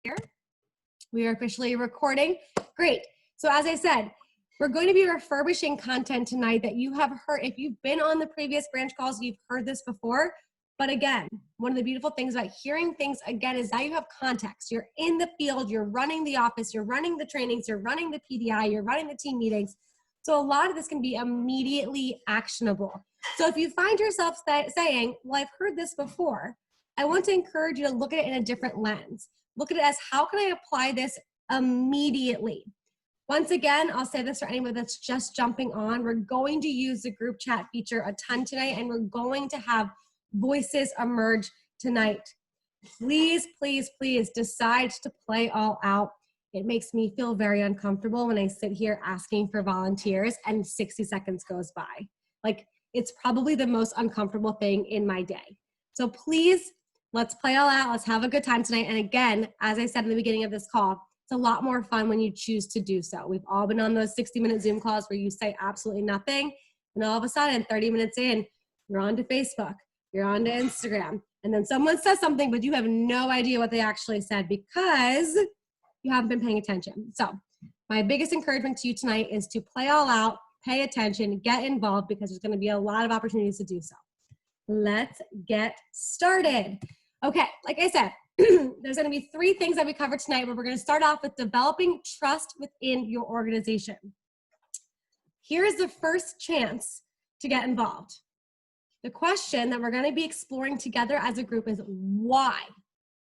here. We are officially recording. Great. So as I said, we're going to be refurbishing content tonight that you have heard. If you've been on the previous branch calls, you've heard this before. But again, one of the beautiful things about hearing things again is now you have context. You're in the field, you're running the office, you're running the trainings, you're running the PDI, you're running the team meetings. So a lot of this can be immediately actionable. So if you find yourself saying, well, I've heard this before, I want to encourage you to look at it in a different lens. Look at it as, how can I apply this immediately? Once again, I'll say this for anyone that's just jumping on, we're going to use the group chat feature a ton tonight, and we're going to have voices emerge tonight. Please, please, please decide to play all out. It makes me feel very uncomfortable when I sit here asking for volunteers and 60 seconds goes by. Like, it's probably the most uncomfortable thing in my day. So please, let's play all out. Let's have a good time tonight. And again, as I said in the beginning of this call, it's a lot more fun when you choose to do so. We've all been on those 60-minute Zoom calls where you say absolutely nothing, and all of a sudden, 30 minutes in, you're on to Facebook, you're on to Instagram, and then someone says something, but you have no idea what they actually said because you haven't been paying attention. So my biggest encouragement to you tonight is to play all out, pay attention, get involved, because there's going to be a lot of opportunities to do so. Let's get started. Okay, like I said, there's going to be 3 things that we cover tonight, but we're going to start off with developing trust within your organization. Here's the first chance to get involved. The question that we're going to be exploring together as a group is why?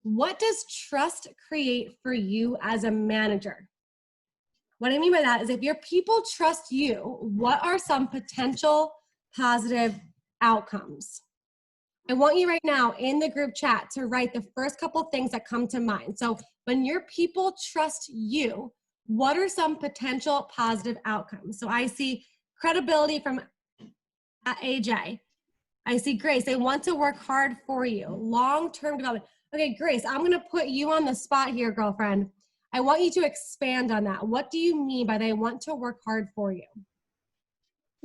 What does trust create for you as a manager? What I mean by that is, if your people trust you, what are some potential positive outcomes? I want you right now in the group chat to write the first couple things that come to mind. So when your people trust you, what are some potential positive outcomes? So I see credibility from AJ. I see Grace, they want to work hard for you. Long-term development. Okay, Grace, I'm gonna put you on the spot here, girlfriend. I want you to expand on that. What do you mean by they want to work hard for you?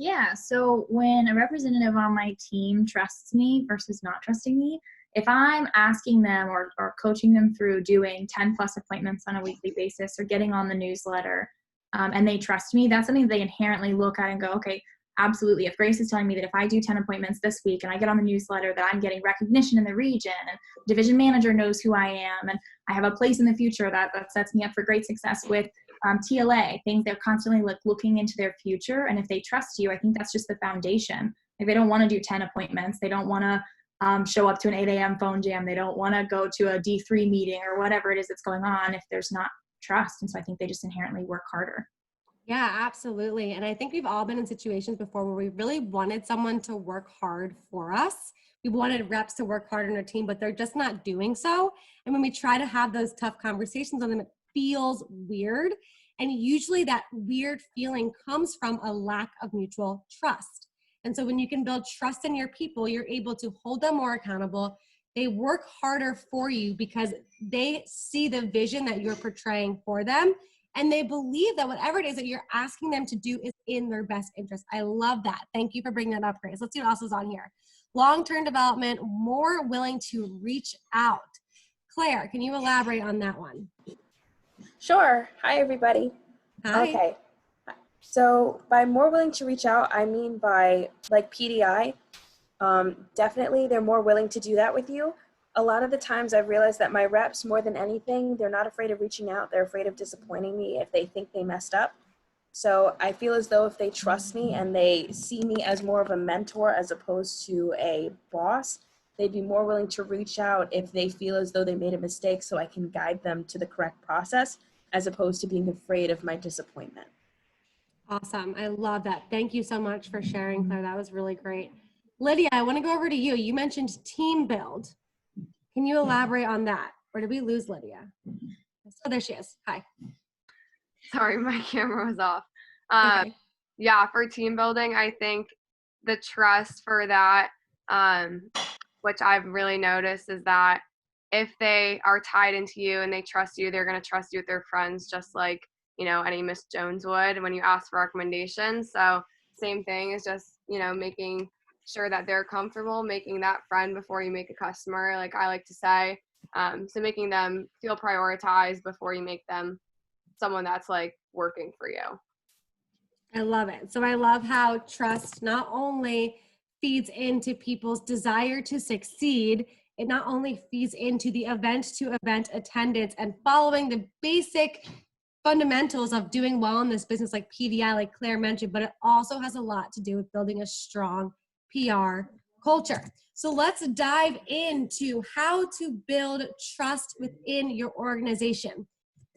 Yeah, so when a representative on my team trusts me versus not trusting me, if I'm asking them or coaching them through doing 10 plus appointments on a weekly basis or getting on the newsletter, and they trust me, that's something they inherently look at and go, okay, absolutely. If Grace is telling me that if I do 10 appointments this week and I get on the newsletter, that I'm getting recognition in the region and division manager knows who I am and I have a place in the future that sets me up for great success with TLA, things they're constantly looking into their future. And if they trust you, I think that's just the foundation. Like, they don't want to do 10 appointments. They don't want to show up to an 8 a.m. phone jam. They don't want to go to a D3 meeting or whatever it is that's going on if there's not trust. And so I think they just inherently work harder. Yeah, absolutely. And I think we've all been in situations before where we really wanted someone to work hard for us. We wanted reps to work hard on our team, but they're just not doing so. And when we try to have those tough conversations on them, it feels weird. And usually that weird feeling comes from a lack of mutual trust. And so when you can build trust in your people, you're able to hold them more accountable. They work harder for you because they see the vision that you're portraying for them. And they believe that whatever it is that you're asking them to do is in their best interest. I love that. Thank you for bringing that up, Grace. Let's see what else is on here. Long-term development, more willing to reach out. Claire, can you elaborate on that one? Sure. Hi, everybody. Hi. Okay. So by more willing to reach out, I mean by like PDI. Definitely, they're more willing to do that with you. A lot of the times I've realized that my reps, more than anything, they're not afraid of reaching out. They're afraid of disappointing me if they think they messed up. So I feel as though if they trust me and they see me as more of a mentor as opposed to a boss, they'd be more willing to reach out if they feel as though they made a mistake so I can guide them to the correct process as opposed to being afraid of my disappointment. Awesome. I love that. Thank you so much for sharing, Claire. That was really great. Lydia, I want to go over to you. You mentioned team build. Can you elaborate on that? Or did we lose Lydia? Oh, there she is. Hi. Sorry, my camera was off. Okay. Yeah, for team building, I think the trust for that, which I've really noticed, is that if they are tied into you and they trust you, they're going to trust you with their friends, just like, you know, any Miss Jones would when you ask for recommendations. So same thing is just, you know, making sure that they're comfortable making that friend before you make a customer. Like I like to say, So making them feel prioritized before you make them someone that's like working for you. I love it. So I love how trust not only feeds into people's desire to succeed, it not only feeds into the event to event attendance and following the basic fundamentals of doing well in this business like PDI, like Claire mentioned, but it also has a lot to do with building a strong PR culture. So let's dive into how to build trust within your organization.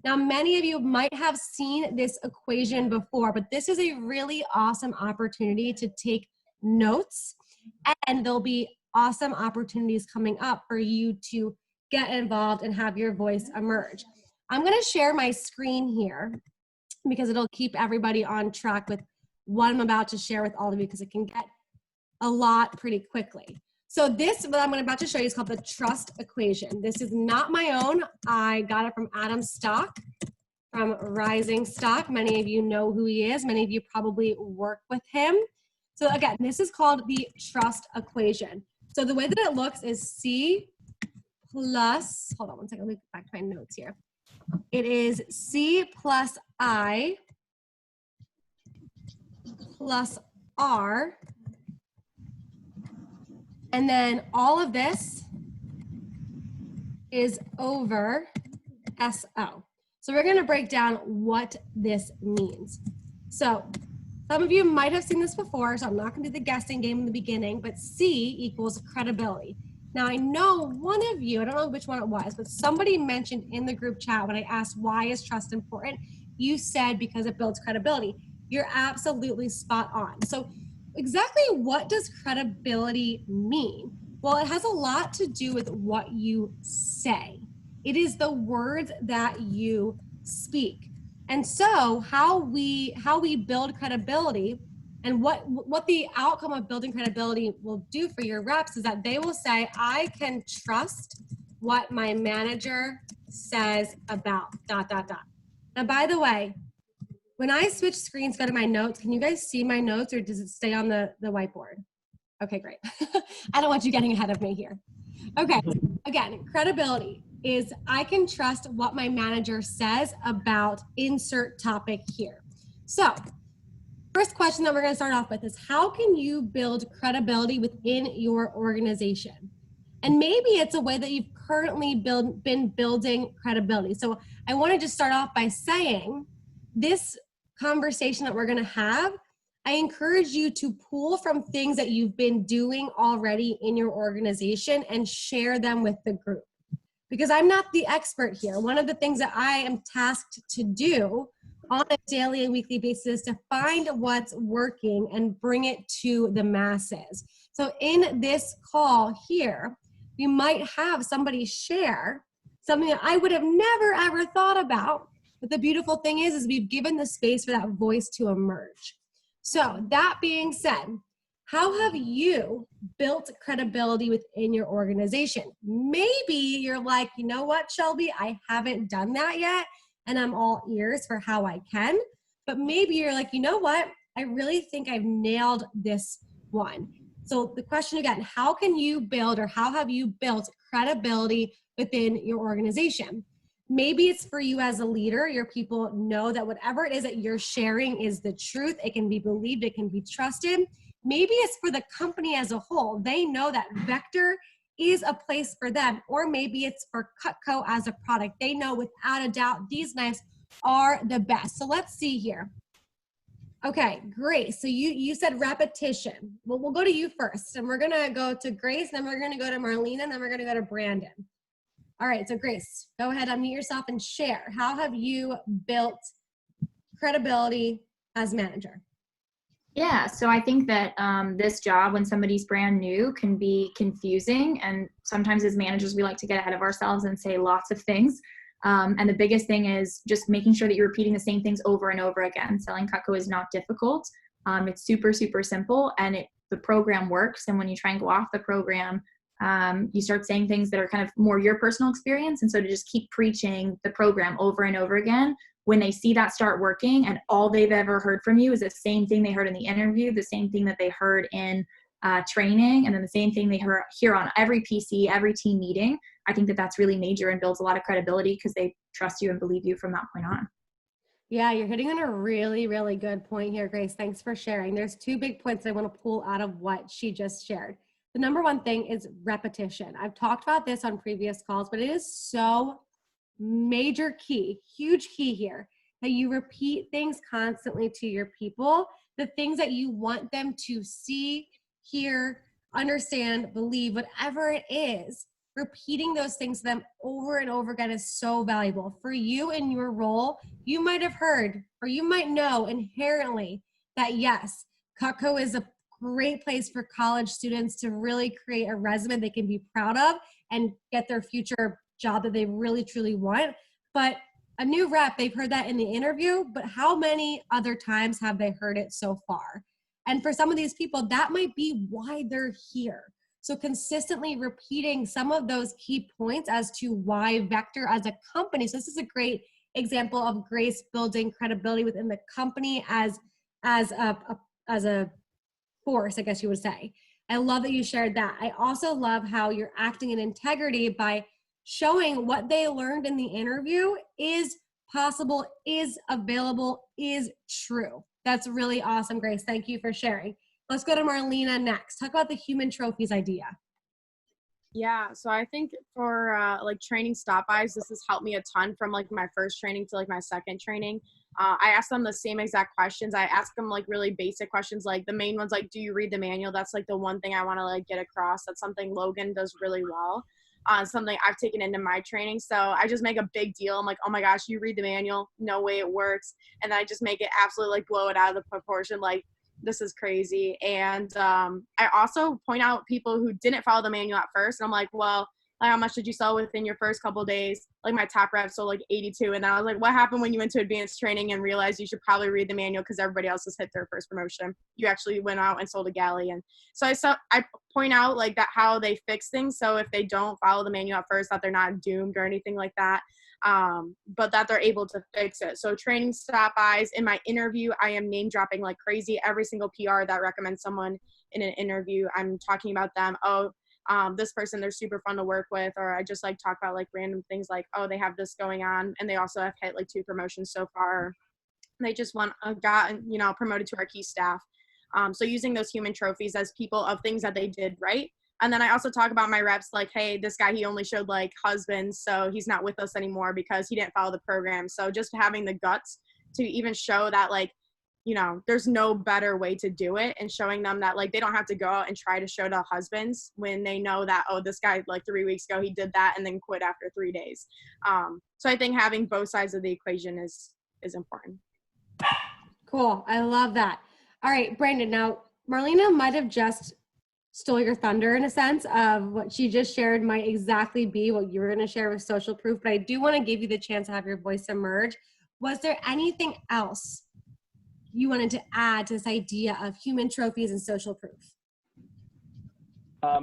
Now, many of you might have seen this equation before, but this is a really awesome opportunity to take notes, and there'll be awesome opportunities coming up for you to get involved and have your voice emerge. I'm going to share my screen here because it'll keep everybody on track with what I'm about to share with all of you, because it can get a lot pretty quickly. So this, what I'm about to show you, is called the trust equation. This is not my own. I got it from Adam Stock from Rising Stock. Many of you know who he is. Many of you probably work with him. So again, this is called the trust equation. So the way that it looks is C plus, hold on one second, let me get back to my notes here. It is C plus I plus R, and then all of this is over SO. So we're going to break down what this means. So some of you might have seen this before, so I'm not going to do the guessing game in the beginning, but C equals credibility. Now I know one of you, I don't know which one it was, but somebody mentioned in the group chat when I asked why is trust important, you said because it builds credibility. You're absolutely spot on. So exactly what does credibility mean? Well, it has a lot to do with what you say. It is the words that you speak. And so how we build credibility and what the outcome of building credibility will do for your reps is that they will say, I can trust what my manager says about ... Now, by the way, when I switch screens, go to my notes, can you guys see my notes or does it stay on the whiteboard? Okay, great. I don't want you getting ahead of me here. Okay, again, credibility is I can trust what my manager says about insert topic here. So first question that we're going to start off with is how can you build credibility within your organization? And maybe it's a way that you've currently been building credibility. So I want to just start off by saying this conversation that we're going to have, I encourage you to pull from things that you've been doing already in your organization and share them with the group. Because I'm not the expert here. One of the things that I am tasked to do on a daily and weekly basis to find what's working and bring it to the masses. So in this call here, we might have somebody share something that I would have never ever thought about. But the beautiful thing is we've given the space for that voice to emerge. So that being said, how have you built credibility within your organization? Maybe you're like, you know what, Shelby, I haven't done that yet. And I'm all ears for how I can. But maybe you're like, you know what? I really think I've nailed this one. So the question again, how can you build or how have you built credibility within your organization? Maybe it's for you as a leader. Your people know that whatever it is that you're sharing is the truth. It can be believed. It can be trusted. Maybe it's for the company as a whole. They know that Vector is a place for them, or maybe it's for Cutco as a product. They know without a doubt these knives are the best. So let's see here. Okay, Grace. So you said repetition. Well, we'll go to you first, and we're gonna go to Grace, and then we're gonna go to Marlena, and then we're gonna go to Brandon. All right, so Grace, go ahead, unmute yourself and share. How have you built credibility as manager? Yeah, so I think that this job, when somebody's brand new, can be confusing. And sometimes as managers, we like to get ahead of ourselves and say lots of things. And the biggest thing is just making sure that you're repeating the same things over and over again. Selling Cutco is not difficult. It's super, super simple, and the program works. And when you try and go off the program, you start saying things that are kind of more your personal experience. And so to just keep preaching the program over and over again, when they see that start working and all they've ever heard from you is the same thing they heard in the interview, the same thing that they heard in training, and then the same thing they hear on every PC, every team meeting. I think that that's really major and builds a lot of credibility because they trust you and believe you from that point on. Yeah, you're hitting on a really, really good point here, Grace. Thanks for sharing. There's two big points I want to pull out of what she just shared. The number one thing is repetition. I've talked about this on previous calls, but it is so major key, huge key here, that you repeat things constantly to your people, the things that you want them to see, hear, understand, believe, whatever it is. Repeating those things to them over and over again is so valuable. For you in your role, you might have heard or you might know inherently that yes, Cutco is a great place for college students to really create a resume they can be proud of and get their future job that they really truly want. But a new rep, they've heard that in the interview, but how many other times have they heard it so far? And for some of these people, that might be why they're here. So consistently repeating some of those key points as to why Vector as a company. So this is a great example of Grace building credibility within the company as a force, I guess you would say. I love that you shared that. I also love how you're acting in integrity by showing what they learned in the interview is possible, is available, is true. That's really awesome, Grace. Thank you for sharing. Let's go to Marlena next. Talk about the human trophies idea. Yeah, so I think for like training stop-bys, this has helped me a ton from like my first training to like my second training. I asked them the same exact questions. I asked them like really basic questions, like the main ones, like, do you read the manual? That's like the one thing I want to like get across. That's something Logan does really well. Something I've taken into my training. So I just make a big deal. I'm like, oh my gosh, you read the manual? No way it works. And I just make it absolutely like blow it out of the proportion. Like, this is crazy. And I also point out people who didn't follow the manual at first. And I'm like, well, like, how much did you sell within your first couple of days? Like my top rep sold like 82. And then I was like, what happened when you went to advanced training and realized you should probably read the manual because everybody else has hit their first promotion? You actually went out and sold a galley. And so I point out like that, how they fix things. So if they don't follow the manual at first, that they're not doomed or anything like that. But that they're able to fix it. So training stop-bys. In my interview, I am name dropping like crazy. Every single PR that recommends someone in an interview, I'm talking about them. Oh, this person, they're super fun to work with. Or I just like talk about like random things like, oh, they have this going on. And they also have hit like 2 promotions so far. They just gotten, promoted to our key staff. So using those human trophies as people of things that they did right. And then I also talk about my reps like, hey, this guy, he only showed like husbands, so he's not with us anymore because he didn't follow the program. So just having the guts to even show that like, there's no better way to do it, and showing them that like they don't have to go out and try to show to husbands when they know that, oh, this guy like 3 weeks ago, he did that and then quit after 3 days. So I think having both sides of the equation is important. Cool. I love that. All right, Brandon, now Marlena might have just stole your thunder in a sense of what she just shared might exactly be what you were going to share with social proof, but I do want to give you the chance to have your voice emerge. Was there anything else you wanted to add to this idea of human trophies and social proof?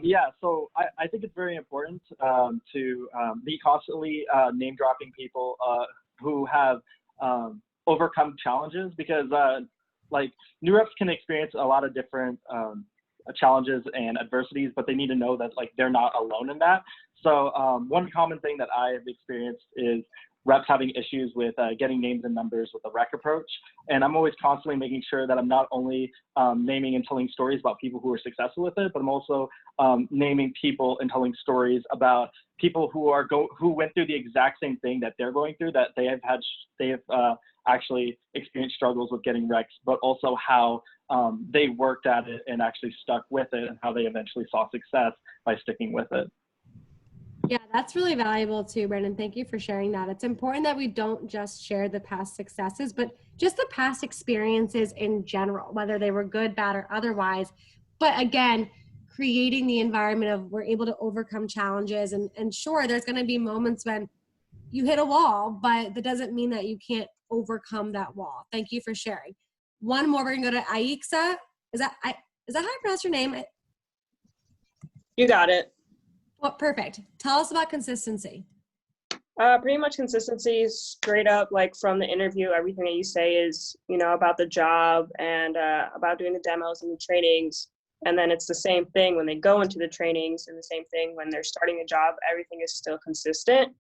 Yeah, so I think it's very important to be constantly name dropping people who have overcome challenges, because like new reps can experience a lot of different challenges and adversities, but they need to know that like they're not alone in that. So one common thing that I have experienced is reps having issues with getting names and numbers with the rec approach. And I'm always constantly making sure that I'm not only naming and telling stories about people who are successful with it, but I'm also naming people and telling stories about people who went through the exact same thing that they're going through, that they have actually experienced struggles with getting recs, but also how they worked at it and actually stuck with it, and how they eventually saw success by sticking with it. Yeah, that's really valuable too, Brandon. Thank you for sharing that. It's important that we don't just share the past successes, but just the past experiences in general, whether they were good, bad, or otherwise. But again, creating the environment of we're able to overcome challenges. And sure, there's going to be moments when you hit a wall, but that doesn't mean that you can't overcome that wall. Thank you for sharing. One more, we're going to go to Aixa. Is that how I pronounce your name? You got it. Well, perfect. Tell us about consistency. Pretty much consistency is straight up, like from the interview, everything that you say is, about the job and about doing the demos and the trainings. And then it's the same thing when they go into the trainings, and the same thing when they're starting a job. Everything is still consistent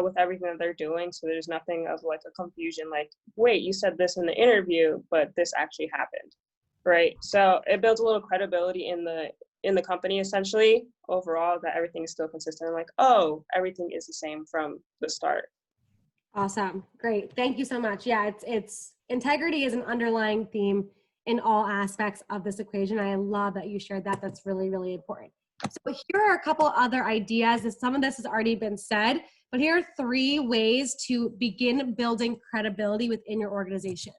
with everything that they're doing. So there's nothing of like a confusion, like, wait, you said this in the interview, but this actually happened, right? So it builds a little credibility in the company, essentially, overall, that everything is still consistent. I'm like, oh, everything is the same from the start. Awesome. Great. Thank you so much. Yeah, it's integrity is an underlying theme in all aspects of this equation. I love that you shared that. That's really, really important. So here are a couple other ideas. Some of this has already been said, but here are 3 ways to begin building credibility within your organization.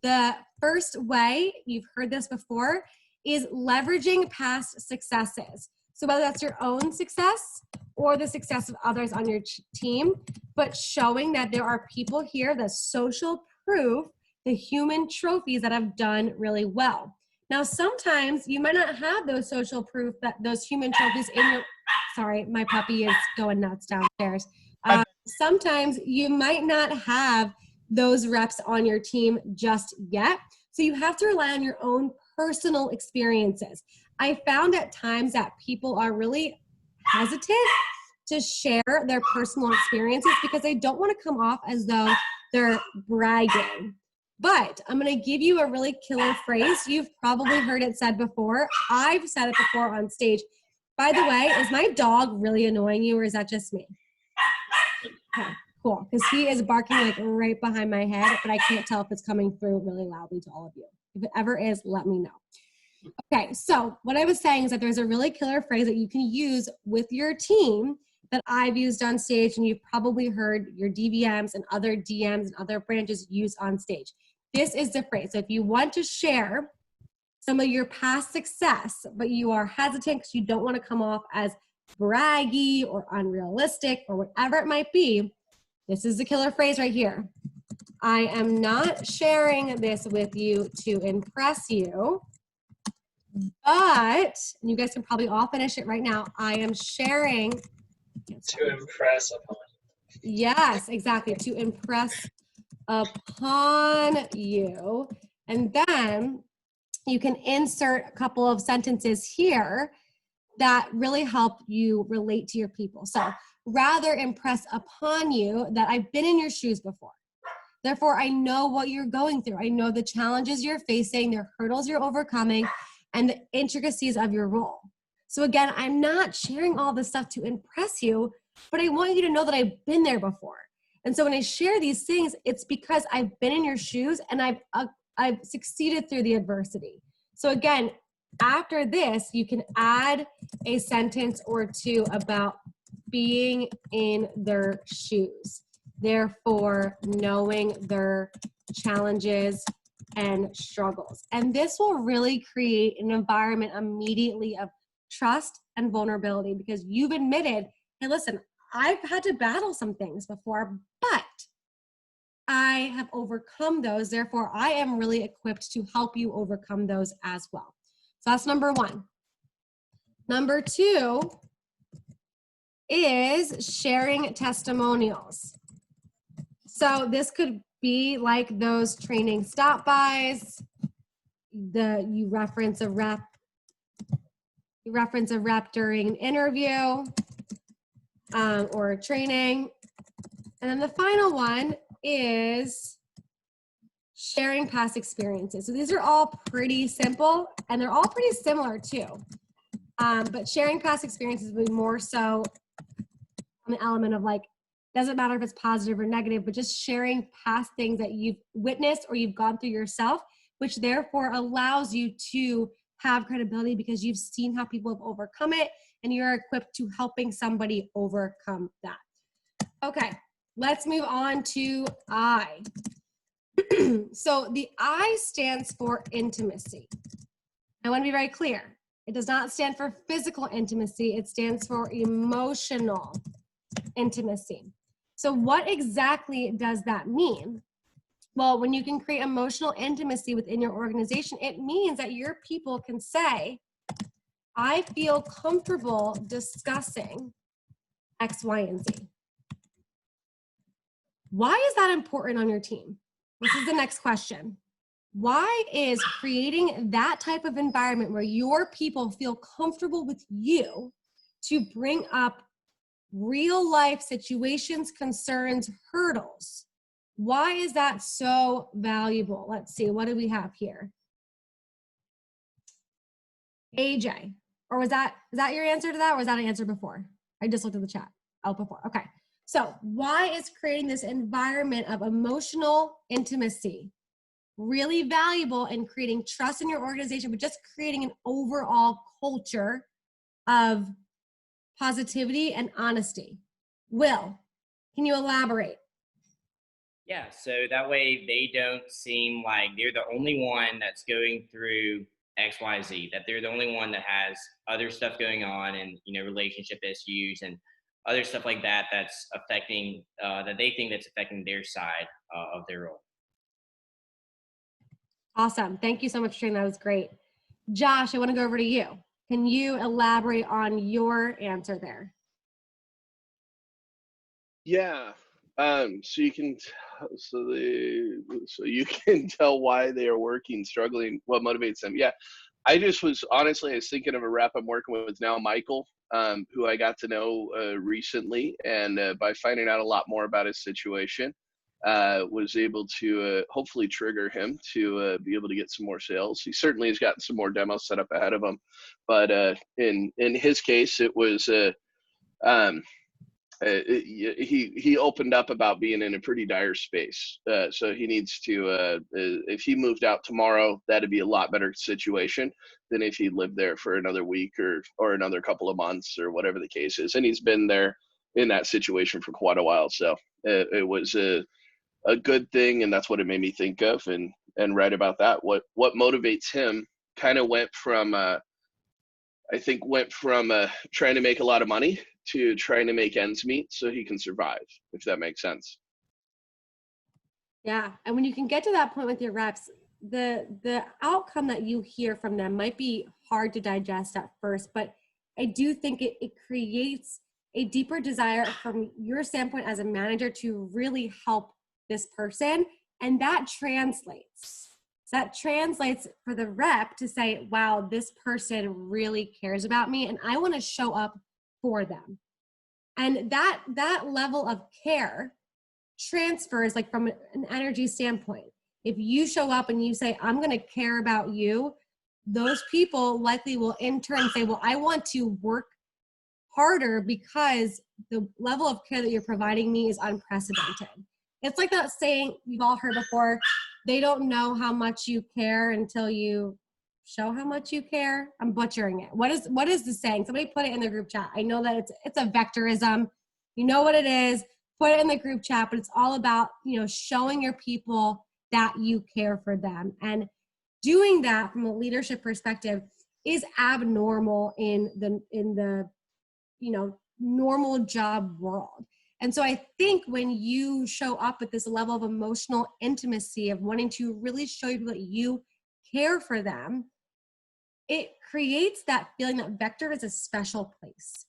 The first way, you've heard this before, is leveraging past successes. So whether that's your own success or the success of others on your team, but showing that there are people here, the social proof, the human trophies that have done really well. Now, sometimes you might not have those social proof, that those human trophies in your, sorry, my puppy is going nuts downstairs. Sometimes you might not have those reps on your team just yet. So you have to rely on your own personal experiences. I found at times that people are really hesitant to share their personal experiences because they don't want to come off as though they're bragging. But I'm going to give you a really killer phrase. You've probably heard it said before. I've said it before on stage. By the way, is my dog really annoying you, or is that just me? Okay, cool, because he is barking like right behind my head, but I can't tell if it's coming through really loudly to all of you. If it ever is, let me know. Okay, so what I was saying is that there's a really killer phrase that you can use with your team that I've used on stage, and you've probably heard your DVMs and other DMs and other branches use on stage. This is the phrase. So if you want to share some of your past success, but you are hesitant because you don't want to come off as braggy or unrealistic or whatever it might be, this is the killer phrase right here. I am not sharing this with you to impress you, but, and you guys can probably all finish it right now, I am sharing to impress upon. Yes, exactly, to impress upon you. And then you can insert a couple of sentences here that really help you relate to your people. So rather impress upon you that I've been in your shoes before. Therefore, I know what you're going through. I know the challenges you're facing, the hurdles you're overcoming, and the intricacies of your role. So again, I'm not sharing all this stuff to impress you, but I want you to know that I've been there before. And so when I share these things, it's because I've been in your shoes and I've succeeded through the adversity. So again, after this, you can add a sentence or 2 about being in their shoes. Therefore, knowing their challenges and struggles. And this will really create an environment immediately of trust and vulnerability because you've admitted, hey, listen, I've had to battle some things before, but I have overcome those. Therefore, I am really equipped to help you overcome those as well. So that's number 1. Number 2 is sharing testimonials. So this could be like those training stop-bys, you reference a rep during an interview or a training. And then the final one is sharing past experiences. So these are all pretty simple and they're all pretty similar too. But sharing past experiences will be more so on the element of like, doesn't matter if it's positive or negative, but just sharing past things that you've witnessed or you've gone through yourself, which therefore allows you to have credibility because you've seen how people have overcome it and you're equipped to helping somebody overcome that. Okay, let's move on to I. So the I stands for intimacy. I want to be very clear. It does not stand for physical intimacy. It stands for emotional intimacy. So what exactly does that mean? Well, when you can create emotional intimacy within your organization, it means that your people can say, I feel comfortable discussing X, Y, and Z. Why is that important on your team? This is the next question. Why is creating that type of environment where your people feel comfortable with you to bring up real life situations, concerns, hurdles? Why is that so valuable? Let's see, what do we have here? AJ, or is that your answer to that, or was that an answer before? I just looked at the chat. Oh, before. Okay. So why is creating this environment of emotional intimacy really valuable in creating trust in your organization, but just creating an overall culture of positivity and honesty? Will, can you elaborate? Yeah, so that way they don't seem like they're the only one that's going through XYZ, that they're the only one that has other stuff going on and, relationship issues and other stuff like that that's affecting, that they think that's affecting their side of their role. Awesome. Thank you so much, Trina. That was great. Josh, I want to go over to you. Can you elaborate on your answer there? Yeah. So you can tell why they are working, struggling, what motivates them. Yeah. I was thinking of a rep I'm working with now, Michael, who I got to know recently, and by finding out a lot more about his situation, was able to hopefully trigger him to be able to get some more sales. He certainly has gotten some more demos set up ahead of him, but in his case, it was he opened up about being in a pretty dire space. So he needs to, if he moved out tomorrow, that'd be a lot better situation than if he lived there for another week or another couple of months or whatever the case is. And he's been there in that situation for quite a while. So it was a good thing. And that's what it made me think of and write about that. What motivates him kind of went from trying to make a lot of money to trying to make ends meet so he can survive, if that makes sense. Yeah, and when you can get to that point with your reps, the outcome that you hear from them might be hard to digest at first, but I do think it creates a deeper desire from your standpoint as a manager to really help this person, and that translates. That translates for the rep to say, wow, this person really cares about me and I want to show up for them. And that level of care transfers, like from an energy standpoint. If you show up and you say, I'm going to care about you, those people likely will in turn say, well, I want to work harder because the level of care that you're providing me is unprecedented. It's like that saying you've all heard before, they don't know how much you care until you show how much you care. I'm butchering it. What is the saying? Somebody put it in the group chat. I know that it's a vectorism. You know what it is. Put it in the group chat, but it's all about, showing your people that you care for them. And doing that from a leadership perspective is abnormal in the normal job world. And so I think when you show up with this level of emotional intimacy of wanting to really show people that you care for them, it creates that feeling that Vector is a special place.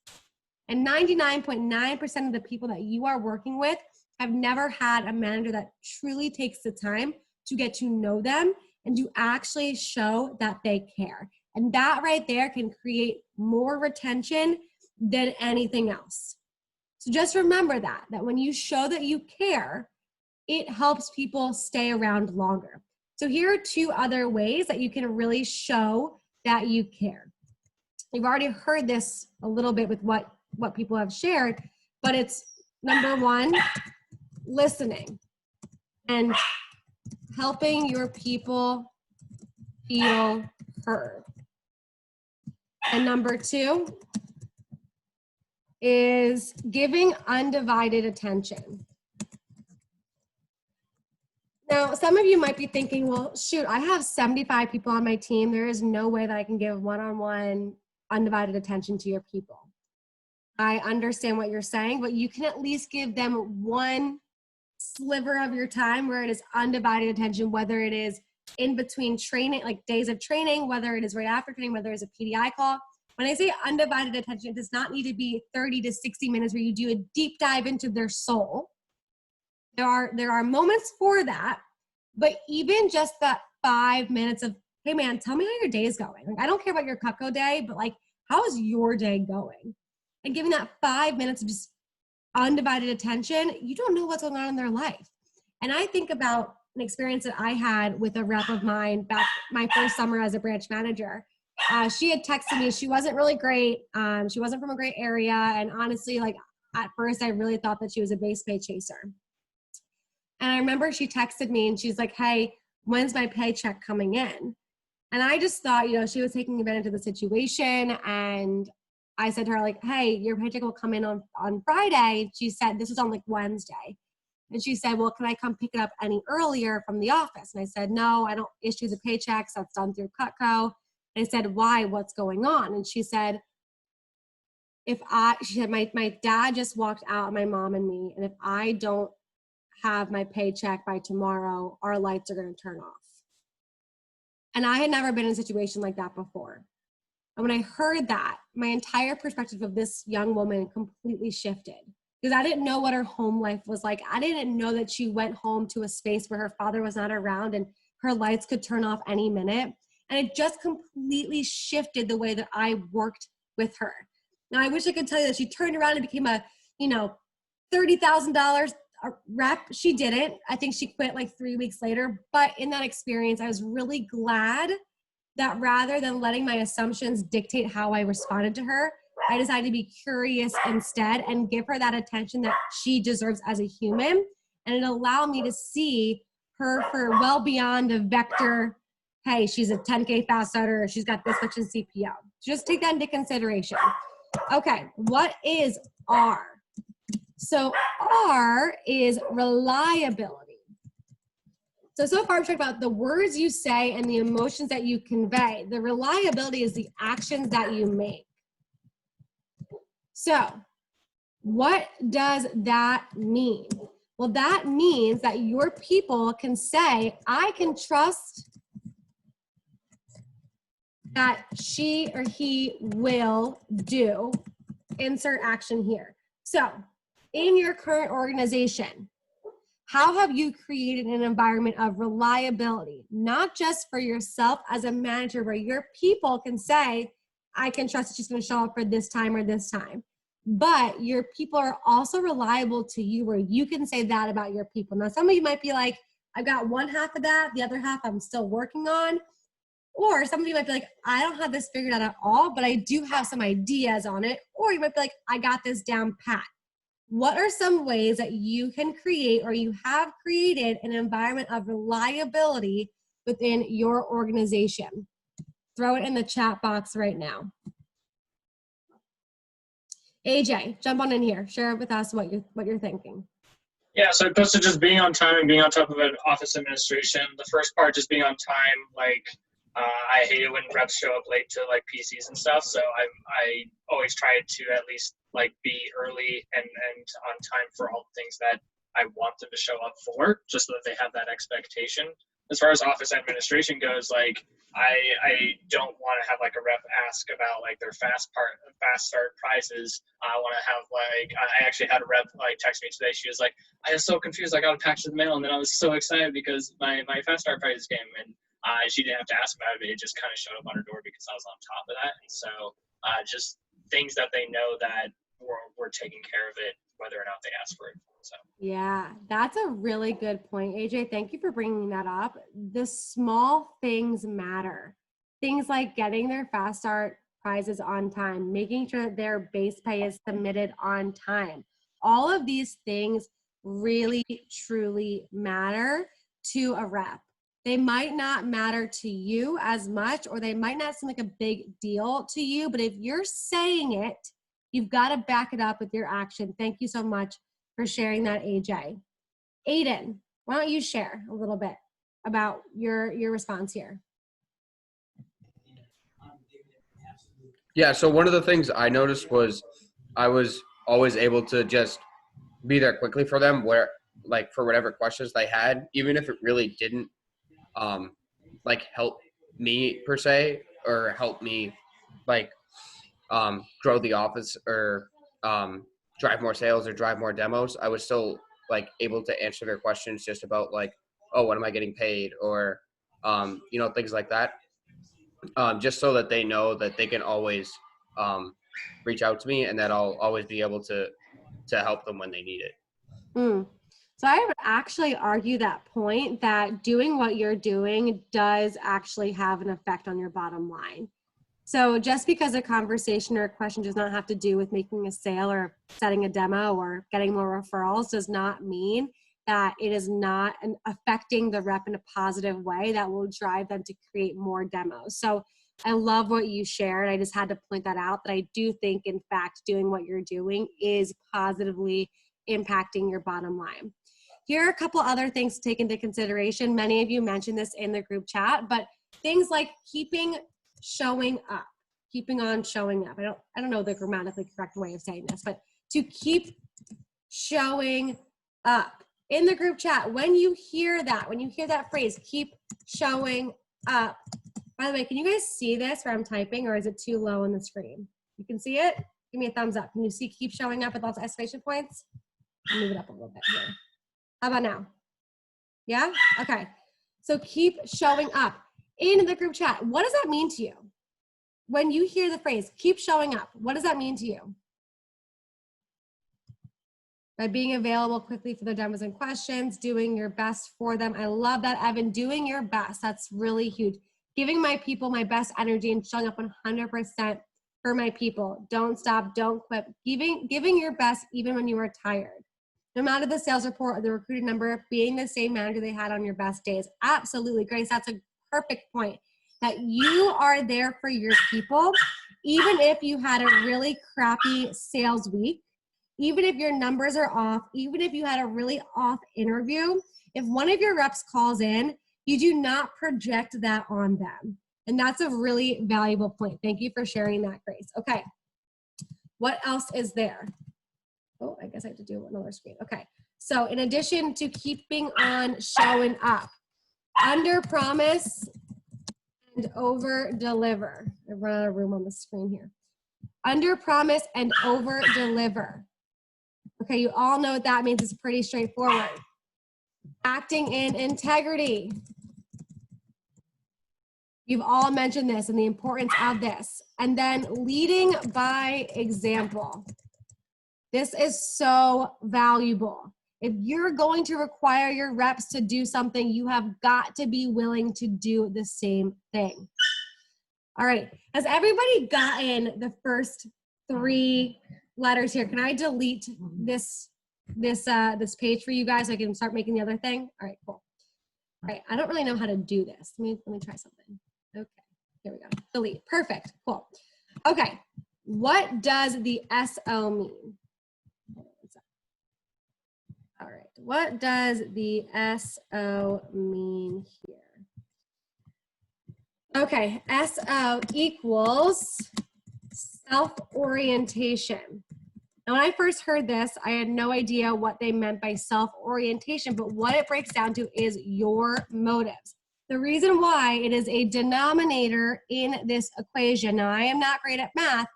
And 99.9% of the people that you are working with have never had a manager that truly takes the time to get to know them and to actually show that they care. And that right there can create more retention than anything else. So just remember that when you show that you care, it helps people stay around longer. So here are 2 other ways that you can really show that you care. You've already heard this a little bit with what people have shared, but it's number 1, listening and helping your people feel heard. And number 2 is giving undivided attention. Now, some of you might be thinking, well, shoot, I have 75 people on my team. There is no way that I can give one-on-one undivided attention to your people. I understand what you're saying, but you can at least give them one sliver of your time where it is undivided attention, whether it is in between training, like days of training, whether it is right after training, whether it's a PDI call. When I say undivided attention, it does not need to be 30 to 60 minutes where you do a deep dive into their soul. There are moments for that, but even just that 5 minutes of, hey man, tell me how your day is going. Like, I don't care about your Cutco day, but like, how is your day going? And giving that 5 minutes of just undivided attention, you don't know what's going on in their life. And I think about an experience that I had with a rep of mine back my first summer as a branch manager. She had texted me. She wasn't really great. She wasn't from a great area. And honestly, like at first, I really thought that she was a base pay chaser. And I remember she texted me and she's like, hey, when's my paycheck coming in? And I just thought, she was taking advantage of the situation. And I said to her, like, hey, your paycheck will come in on Friday. She said, this was on like Wednesday. And she said, well, can I come pick it up any earlier from the office? And I said, no, I don't issue the paychecks. That's done through Cutco. And I said, why? What's going on? And she said, my dad just walked out, my mom and me. And if I don't have my paycheck by tomorrow, our lights are going to turn off. And I had never been in a situation like that before. And when I heard that, my entire perspective of this young woman completely shifted, because I didn't know what her home life was like. I didn't know that she went home to a space where her father was not around and her lights could turn off any minute. And it just completely shifted the way that I worked with her. Now, I wish I could tell you that she turned around and became a, $30,000 rep. She didn't. I think she quit like 3 weeks later. But in that experience, I was really glad that rather than letting my assumptions dictate how I responded to her, I decided to be curious instead and give her that attention that she deserves as a human. And it allowed me to see her for well beyond a vector, hey, she's a 10K fast starter, she's got this much in CPO. Just take that into consideration. Okay, what is R? So R is reliability. So far, we've talked about the words you say and the emotions that you convey. The reliability is the actions that you make. So what does that mean? Well, that means that your people can say, I can trust that she or he will do, insert action here. So in your current organization, how have you created an environment of reliability, not just for yourself as a manager, where your people can say, I can trust that she's going to show up for this time or this time, but your people are also reliable to you, where you can say that about your people. Now, some of you might be like, I've got one half of that, the other half I'm still working on. Or some of you might be like, I don't have this figured out at all, but I do have some ideas on it. Or you might be like, I got this down pat. What are some ways that you can create, or you have created, an environment of reliability within your organization? Throw it in the chat box right now. AJ, jump on in here. Share with us what you're thinking. Yeah, so it goes to just being on time and being on top of an office administration. The first part, just being on time, like I hate it when reps show up late to like PCs and stuff. So I always try to at least like be early and on time for all the things that I want them to show up for, just so that they have that expectation. As far as office administration goes, like I don't want to have like a rep ask about like their fast start prizes. I want to have like, I actually had a rep like text me today. She was like, I was so confused. I got a package in the mail, and then I was so excited because my fast start prizes came, and she didn't have to ask about it. It just kind of showed up on her door because I was on top of that. And so just things that they know that we're taking care of it, whether or not they ask for it. So yeah, that's a really good point, AJ. Thank you for bringing that up. The small things matter. Things like getting their fast start prizes on time, making sure that their base pay is submitted on time. All of these things really, truly matter to a rep. They might not matter to you as much, or they might not seem like a big deal to you, but if you're saying it, you've got to back it up with your action. Thank you so much for sharing that, AJ. Aiden, why don't you share a little bit about your response here? Yeah, so one of the things I noticed was I was always able to just be there quickly for them, where like for whatever questions they had, even if it really didn't like help me per se, or help me like grow the office, or drive more sales or drive more demos. I was still like able to answer their questions just about like, oh, when am I getting paid? Or things like that. Just so that they know that they can always reach out to me and that I'll always be able to help them when they need it. So I would actually argue that point that doing what you're doing does actually have an effect on your bottom line. So just because a conversation or a question does not have to do with making a sale or setting a demo or getting more referrals does not mean that it is not affecting the rep in a positive way that will drive them to create more demos. So I love what you shared. I just had to point that out, that I do think, in fact, doing what you're doing is positively impacting your bottom line. Here are a couple other things to take into consideration. Many of you mentioned this in the group chat, but things like showing up, keeping on showing up. I don't know the grammatically correct way of saying this, but to keep showing up. In the group chat, when you hear that phrase, keep showing up. By the way, can you guys see this where I'm typing, or is it too low on the screen? You can see it? Give me a thumbs up. Can you see keep showing up with lots of exclamation points? I'll move it up a little bit here. How about now? Yeah? Okay. So keep showing up. In the group chat, what does that mean to you? When you hear the phrase, keep showing up, what does that mean to you? By being available quickly for their demos and questions, doing your best for them. I love that, Evan, doing your best. That's really huge. Giving my people my best energy and showing up 100% for my people. Don't stop, don't quit. Giving your best even when you are tired. No matter the sales report or the recruited number, being the same manager they had on your best days. Absolutely, Grace, that's a perfect point. That you are there for your people, even if you had a really crappy sales week. Even if your numbers are off, even if you had a really off interview, if one of your reps calls in, you do not project that on them. And that's a really valuable point. Thank you for sharing that, Grace. Okay, what else is there? Oh, I guess I have to do another screen. Okay, so in addition to keeping on showing up, under promise and over deliver. I run out of room on the screen here. Under promise and over deliver. Okay, you all know what that means. It's pretty straightforward. Acting in integrity. You've all mentioned this and the importance of this. And then leading by example. This is so valuable. If you're going to require your reps to do something, you have got to be willing to do the same thing. All right, has everybody gotten the first 3 letters here? Can I delete this page for you guys so I can start making the other thing? All right, cool. All right, I don't really know how to do this. Let me try something. Okay, here we go. Delete. Perfect. Cool. Okay, what does the SO mean? All right, what does the SO mean here? Okay, SO equals self-orientation. Now, when I first heard this, I had no idea what they meant by self-orientation, but what it breaks down to is your motives. The reason why it is a denominator in this equation. Now, I am not great at math,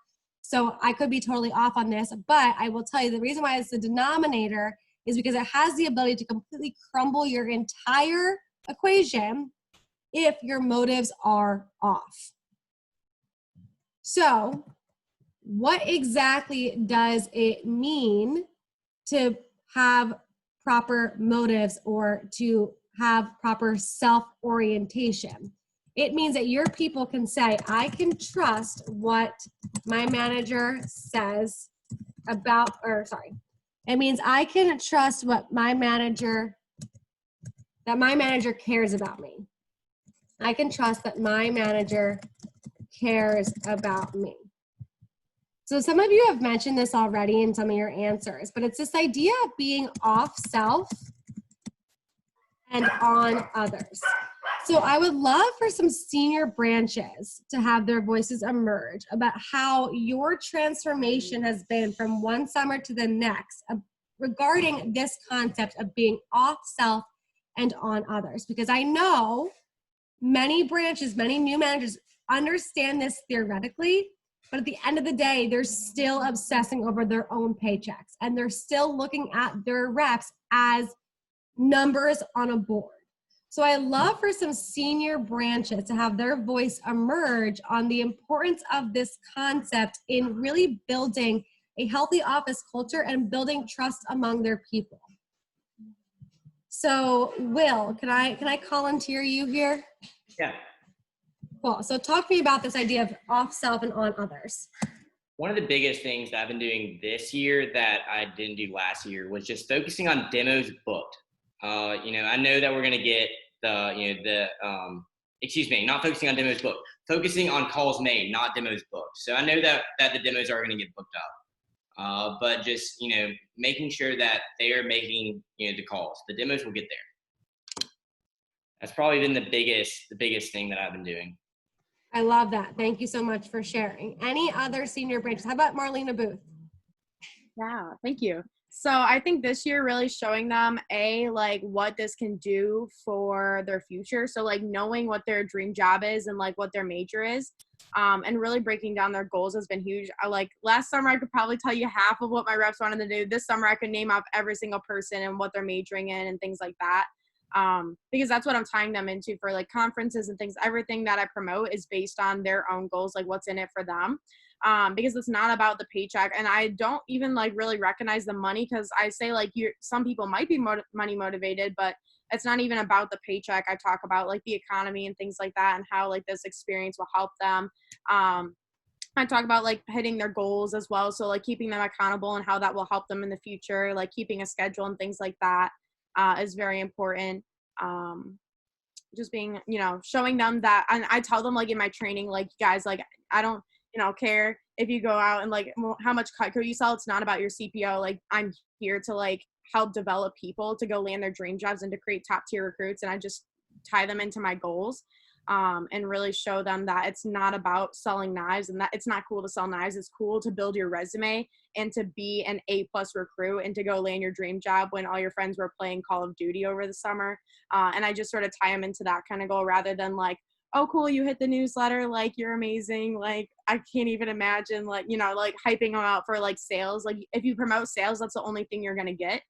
so I could be totally off on this, but I will tell you the reason why it's a denominator is because it has the ability to completely crumble your entire equation if your motives are off. So, what exactly does it mean to have proper motives or to have proper self-orientation? It means that your people can say, I can trust what my manager says about, it means I can trust what my manager cares about me. I can trust that my manager cares about me. So some of you have mentioned this already in some of your answers, but it's this idea of being off self and on others. So I would love for some senior branches to have their voices emerge about how your transformation has been from one summer to the next regarding this concept of being off self and on others. Because I know many branches, many new managers understand this theoretically, but at the end of the day, they're still obsessing over their own paychecks and they're still looking at their reps as numbers on a board. So I love for some senior branches to have their voice emerge on the importance of this concept in really building a healthy office culture and building trust among their people. So Will, can I volunteer you here? Yeah. Cool. So talk to me about this idea of off self and on others. One of the biggest things that I've been doing this year that I didn't do last year was just focusing on demos booked. I know that we're going to get not focusing on demos booked, focusing on calls made, not demos booked. So I know that the demos are going to get booked up, but just, making sure that they are making, the calls. The demos will get there. That's probably been the biggest thing that I've been doing. I love that. Thank you so much for sharing. Any other senior branches? How about Marlena Booth? Yeah, thank you. So I think this year really showing them what this can do for their future. So like knowing what their dream job is and like what their major is, and really breaking down their goals has been huge. Last summer, I could probably tell you half of what my reps wanted to do. This summer, I could name off every single person and what they're majoring in and things like that. Because that's what I'm tying them into for like conferences and things. Everything that I promote is based on their own goals, like what's in it for them. Because it's not about the paycheck, and I don't even like really recognize the money, because I say like some people might be money motivated, but it's not even about the paycheck. I talk about like the economy and things like that, and how like this experience will help them. I talk about like hitting their goals as well, so like keeping them accountable and how that will help them in the future, like keeping a schedule and things like that is very important. Just being, showing them that, and I tell them like in my training, like, guys, like I don't care if you go out and like how much Cutco you sell. It's not about your CPO. Like I'm here to like help develop people to go land their dream jobs and to create top tier recruits. And I just tie them into my goals, and really show them that it's not about selling knives, and that it's not cool to sell knives. It's cool to build your resume and to be an A+ recruit and to go land your dream job when all your friends were playing Call of Duty over the summer. And I just sort of tie them into that kind of goal, rather than like, oh, cool, you hit the newsletter, like, you're amazing. Like, I can't even imagine, like, like hyping them out for like sales. Like, if you promote sales, that's the only thing you're going to get.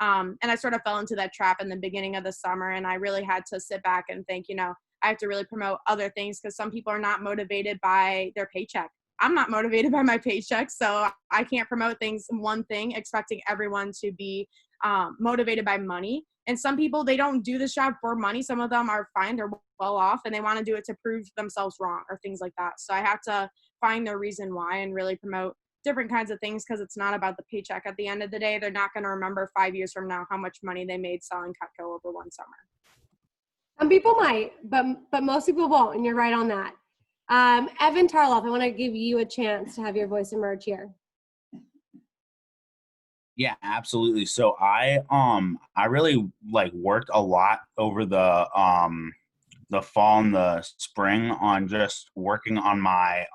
And I sort of fell into that trap in the beginning of the summer. And I really had to sit back and think, I have to really promote other things, because some people are not motivated by their paycheck. I'm not motivated by my paycheck, so I can't promote one thing expecting everyone to be motivated by money. And some people, they don't do this job for money. Some of them are fine, they're well off, and they want to do it to prove themselves wrong or things like that. So I have to find the reason why and really promote different kinds of things, because it's not about the paycheck. At the end of the day, they're not going to remember 5 years from now how much money they made selling Cutco over one summer. Some people might, but most people won't, and you're right on that. Evan Tarloff, I want to give you a chance to have your voice emerge here. Yeah, absolutely. So I really like worked a lot over the fall and the spring on just working on my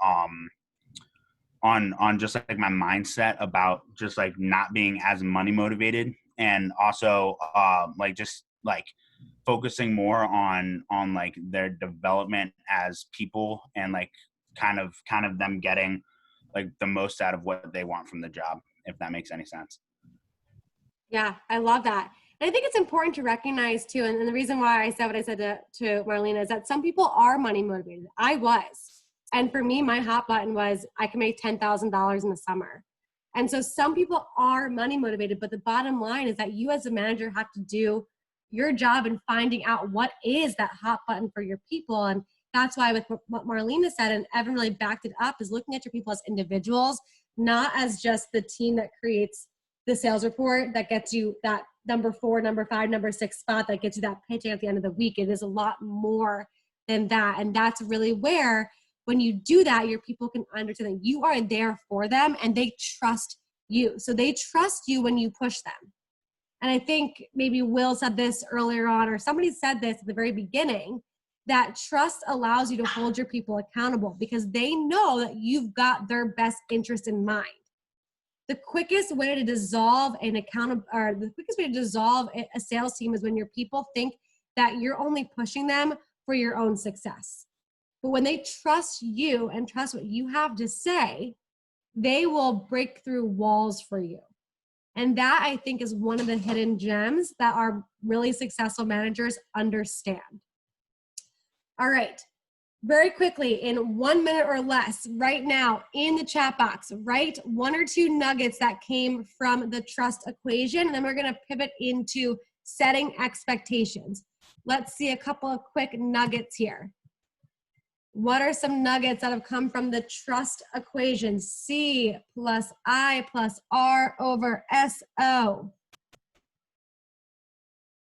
on just like my mindset about just like not being as money motivated, and also like just like focusing more on like their development as people, and like kind of them getting like the most out of what they want from the job, if that makes any sense. Yeah, I love that. And I think it's important to recognize too, and the reason why I said what I said to Marlena is that some people are money motivated. I was. And for me, my hot button was I can make $10,000 in the summer. And so some people are money motivated, but the bottom line is that you as a manager have to do your job in finding out what is that hot button for your people. And that's why with what Marlena said, and Evan really backed it up, is looking at your people as individuals, not as just the team that creates the sales report that gets you that number 4, number 5, number 6 spot that gets you that paycheck at the end of the week. It is a lot more than that. And that's really where, when you do that, your people can understand that you are there for them and they trust you. So they trust you when you push them. And I think maybe Will said this earlier on, or somebody said this at the very beginning, that trust allows you to hold your people accountable because they know that you've got their best interest in mind. The quickest way to dissolve a sales team is when your people think that you're only pushing them for your own success. But when they trust you and trust what you have to say, they will break through walls for you. And that, I think, is one of the hidden gems that our really successful managers understand. All right. Very quickly, in 1 minute or less, right now in the chat box, write 1 or 2 nuggets that came from the trust equation, and then we're going to pivot into setting expectations. Let's see a couple of quick nuggets here. What are some nuggets that have come from the trust equation? C plus I plus R over SO.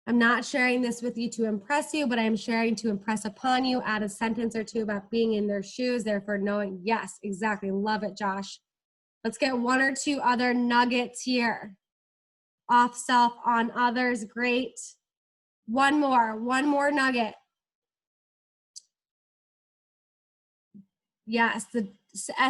I'm not sharing this with you to impress you, but I'm sharing to impress upon you. Add a sentence or 2 about being in their shoes, therefore knowing. Yes, exactly. Love it, Josh. Let's get 1 or 2 other nuggets here. Off self, on others. Great. One more nugget. Yes, the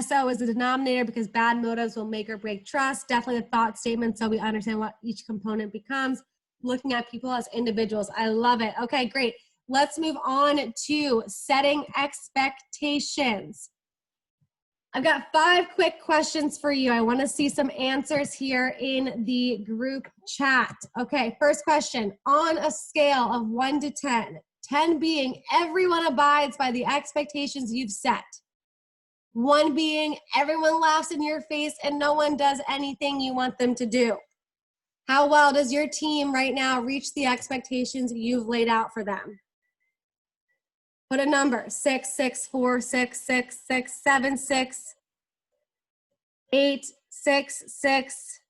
SO is the denominator because bad motives will make or break trust. Definitely the thought statement so we understand what each component becomes. Looking at people as individuals. I love it. Okay, great. Let's move on to setting expectations. I've got 5 quick questions for you. I want to see some answers here in the group chat. Okay, first question. On a scale of 1 to 10, 10 being everyone abides by the expectations you've set. 1 being everyone laughs in your face and no one does anything you want them to do. How well does your team right now reach the expectations you've laid out for them? Put a number, 6, 6, 4, 6, 6, 6, 7, 6, 8, 6, 6,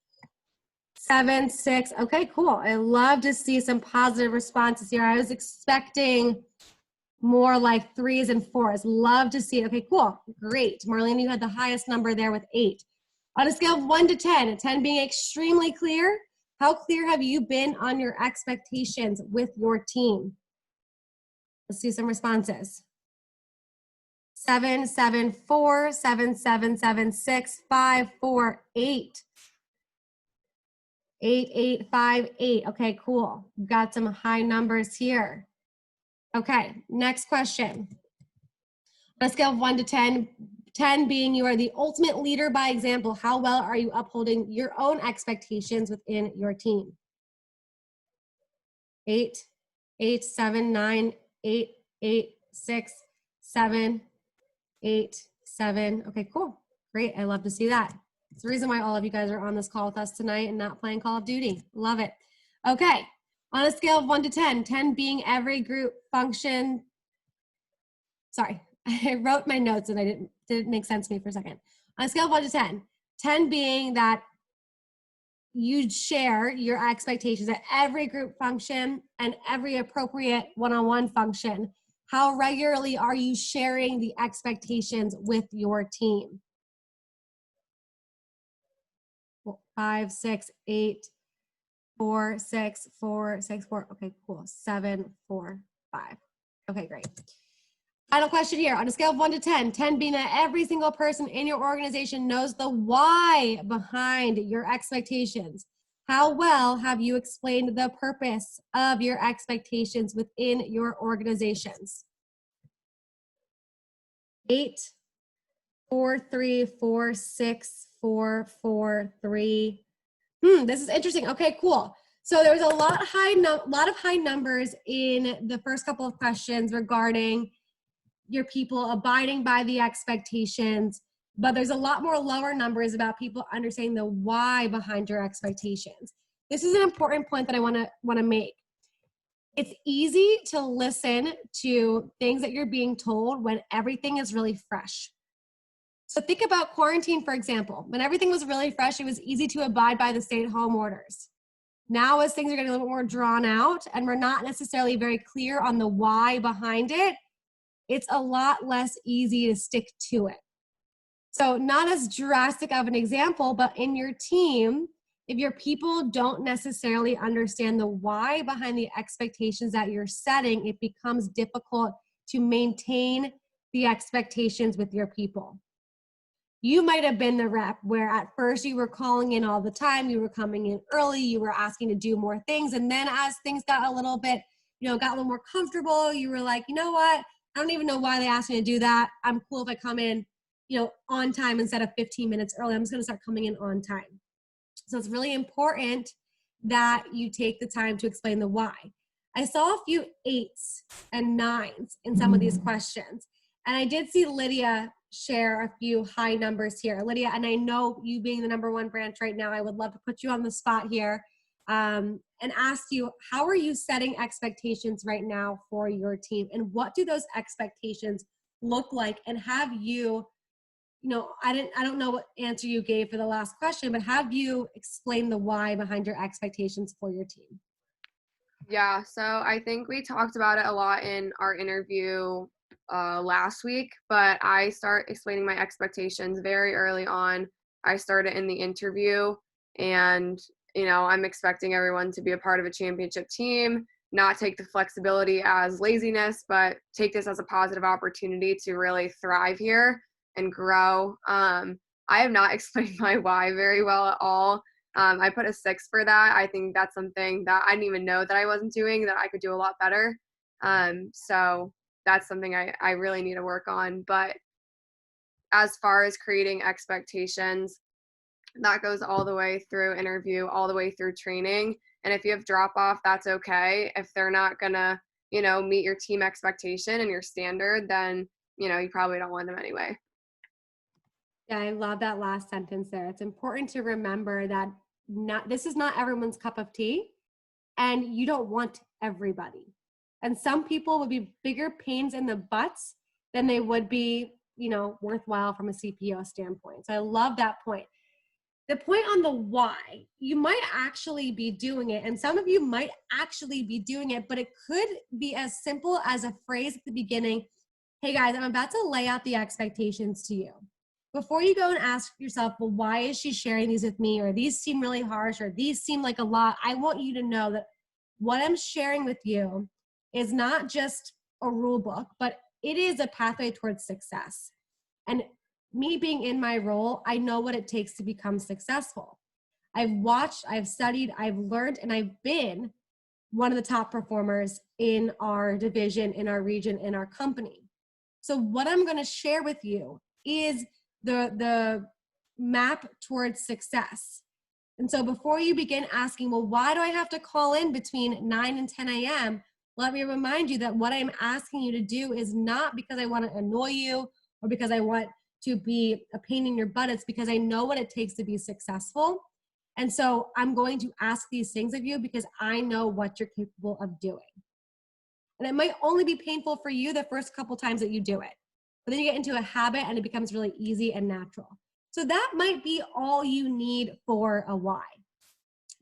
7, 6. Okay, cool. I love to see some positive responses here. I was expecting more like 3s and 4s. Love to see it. Okay, cool. Great. Marlene, you had the highest number there with 8. On a scale of 1 to 10, 10 being extremely clear, how clear have you been on your expectations with your team? Let's see some responses. 7, 7, 4, 7, 7, 7, 6, 5, 4, 8. 8, 8, 5, 8. Okay, cool. We've got some high numbers here. Okay, next question. On a scale of 1 to 10, 10 being you are the ultimate leader by example, how well are you upholding your own expectations within your team? 8, 8, 7, 9, 8, 8, 6, 7, 8, 7. Okay, cool. Great. I love to see that. It's the reason why all of you guys are on this call with us tonight and not playing Call of Duty. Love it. Okay. On a scale of 1 to 10, 10 being every group function. Sorry, I wrote my notes and I didn't make sense to me for a second. On a scale of 1 to 10, 10 being that you share your expectations at every group function and every appropriate one-on-one function. How regularly are you sharing the expectations with your team? 5, 6, 8, 4, 6, 4, 6, 4. Okay, cool. 7, 4, 5. Okay, great. Final question here. On a scale of 1 to 10, 10 being that every single person in your organization knows the why behind your expectations. How well have you explained the purpose of your expectations within your organizations? 8, 4, 3, 4, 6, 4, 4, 3. This is interesting. Okay, cool. So there was a lot of high numbers in the first couple of questions regarding your people abiding by the expectations, but there's a lot more lower numbers about people understanding the why behind your expectations. This is an important point that I want to make. It's easy to listen to things that you're being told when everything is really fresh. So think about quarantine, for example. When everything was really fresh, it was easy to abide by the stay-at-home orders. Now, as things are getting a little bit more drawn out and we're not necessarily very clear on the why behind it, it's a lot less easy to stick to it. So not as drastic of an example, but in your team, if your people don't necessarily understand the why behind the expectations that you're setting, it becomes difficult to maintain the expectations with your people. You might have been the rep where at first you were calling in all the time, you were coming in early, you were asking to do more things. And then as things got a little bit, got a little more comfortable, you were like, you know what? I don't even know why they asked me to do that. I'm cool if I come in, on time instead of 15 minutes early. I'm just going to start coming in on time. So it's really important that you take the time to explain the why. I saw a few 8s and 9s in some of these questions. And I did see Lydia share a few high numbers here. Lydia, and I know you being the #1 branch right now, I would love to put you on the spot here and ask you, how are you setting expectations right now for your team? And what do those expectations look like? And have you, I don't know what answer you gave for the last question, but have you explained the why behind your expectations for your team? Yeah, so I think we talked about it a lot in our interview last week, but I start explaining my expectations very early on. I started in the interview, and I'm expecting everyone to be a part of a championship team, not take the flexibility as laziness, but take this as a positive opportunity to really thrive here and grow. I have not explained my why very well at all. I put a 6 for that. I think that's something that I didn't even know that I wasn't doing, that I could do a lot better. So that's something I really need to work on. But as far as creating expectations, that goes all the way through interview, all the way through training. And if you have drop off, that's okay. If they're not gonna, meet your team expectation and your standard, then, you probably don't want them anyway. Yeah, I love that last sentence there. It's important to remember that this is not everyone's cup of tea, and you don't want everybody. And some people would be bigger pains in the butts than they would be, worthwhile from a CPO standpoint. So I love that point. The point on the why, you might actually be doing it, and some of you might actually be doing it, but it could be as simple as a phrase at the beginning. Hey guys, I'm about to lay out the expectations to you. Before you go and ask yourself, well, why is she sharing these with me? Or these seem really harsh, or these seem like a lot. I want you to know that what I'm sharing with you is not just a rule book, but it is a pathway towards success. And me being in my role, I know what it takes to become successful. I've watched, I've studied, I've learned, and I've been one of the top performers in our division, in our region, in our company. So what I'm going to share with you is the map towards success. And so before you begin asking, well, why do I have to call in between 9 and 10 a.m.? Let me remind you that what I'm asking you to do is not because I want to annoy you or because I want to be a pain in your butt. It's because I know what it takes to be successful. And so I'm going to ask these things of you because I know what you're capable of doing. And it might only be painful for you the first couple times that you do it. But then you get into a habit and it becomes really easy and natural. So that might be all you need for a why.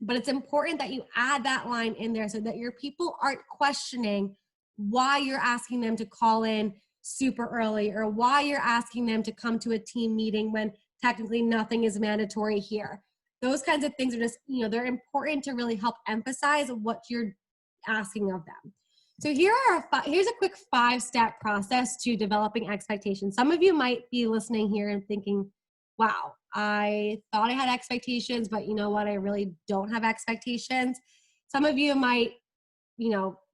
But it's important that you add that line in there so that your people aren't questioning why you're asking them to call in super early or why you're asking them to come to a team meeting when technically nothing is mandatory here. Those kinds of things are just, they're important to really help emphasize what you're asking of them. So here's a quick 5-step process to developing expectations. Some of you might be listening here and thinking, wow, I thought I had expectations, but you know what? I really don't have expectations. Some of you might,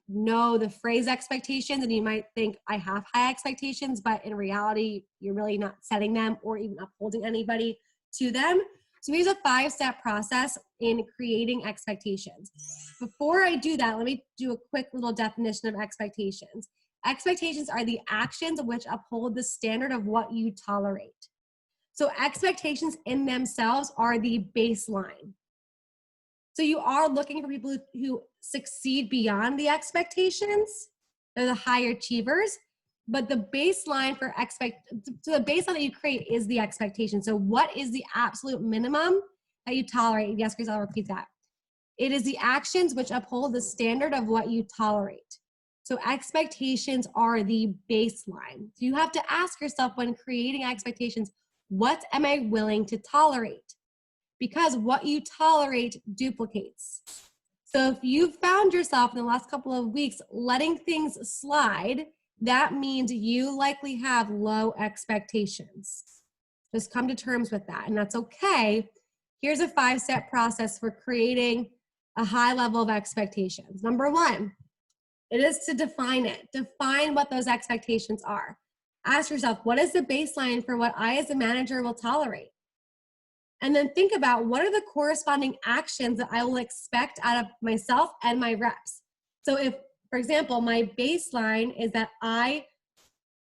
know the phrase expectations, and you might think I have high expectations, but in reality, you're really not setting them or even upholding anybody to them. So here's a 5-step process in creating expectations. Before I do that, let me do a quick little definition of expectations. Expectations are the actions which uphold the standard of what you tolerate. So expectations in themselves are the baseline. So you are looking for people who succeed beyond the expectations. They're the higher achievers. But the baseline so the baseline that you create is the expectation. So what is the absolute minimum that you tolerate? Yes, Grace, I'll repeat that. It is the actions which uphold the standard of what you tolerate. So expectations are the baseline. So you have to ask yourself when creating expectations, what am I willing to tolerate? Because what you tolerate duplicates. So if you've found yourself in the last couple of weeks letting things slide, that means you likely have low expectations. Just come to terms with that, and that's okay. Here's a 5-step process for creating a high level of expectations. Number 1, it is to define it. Define what those expectations are. Ask yourself, what is the baseline for what I as a manager will tolerate? And then think about what are the corresponding actions that I will expect out of myself and my reps. So if, for example, my baseline is that I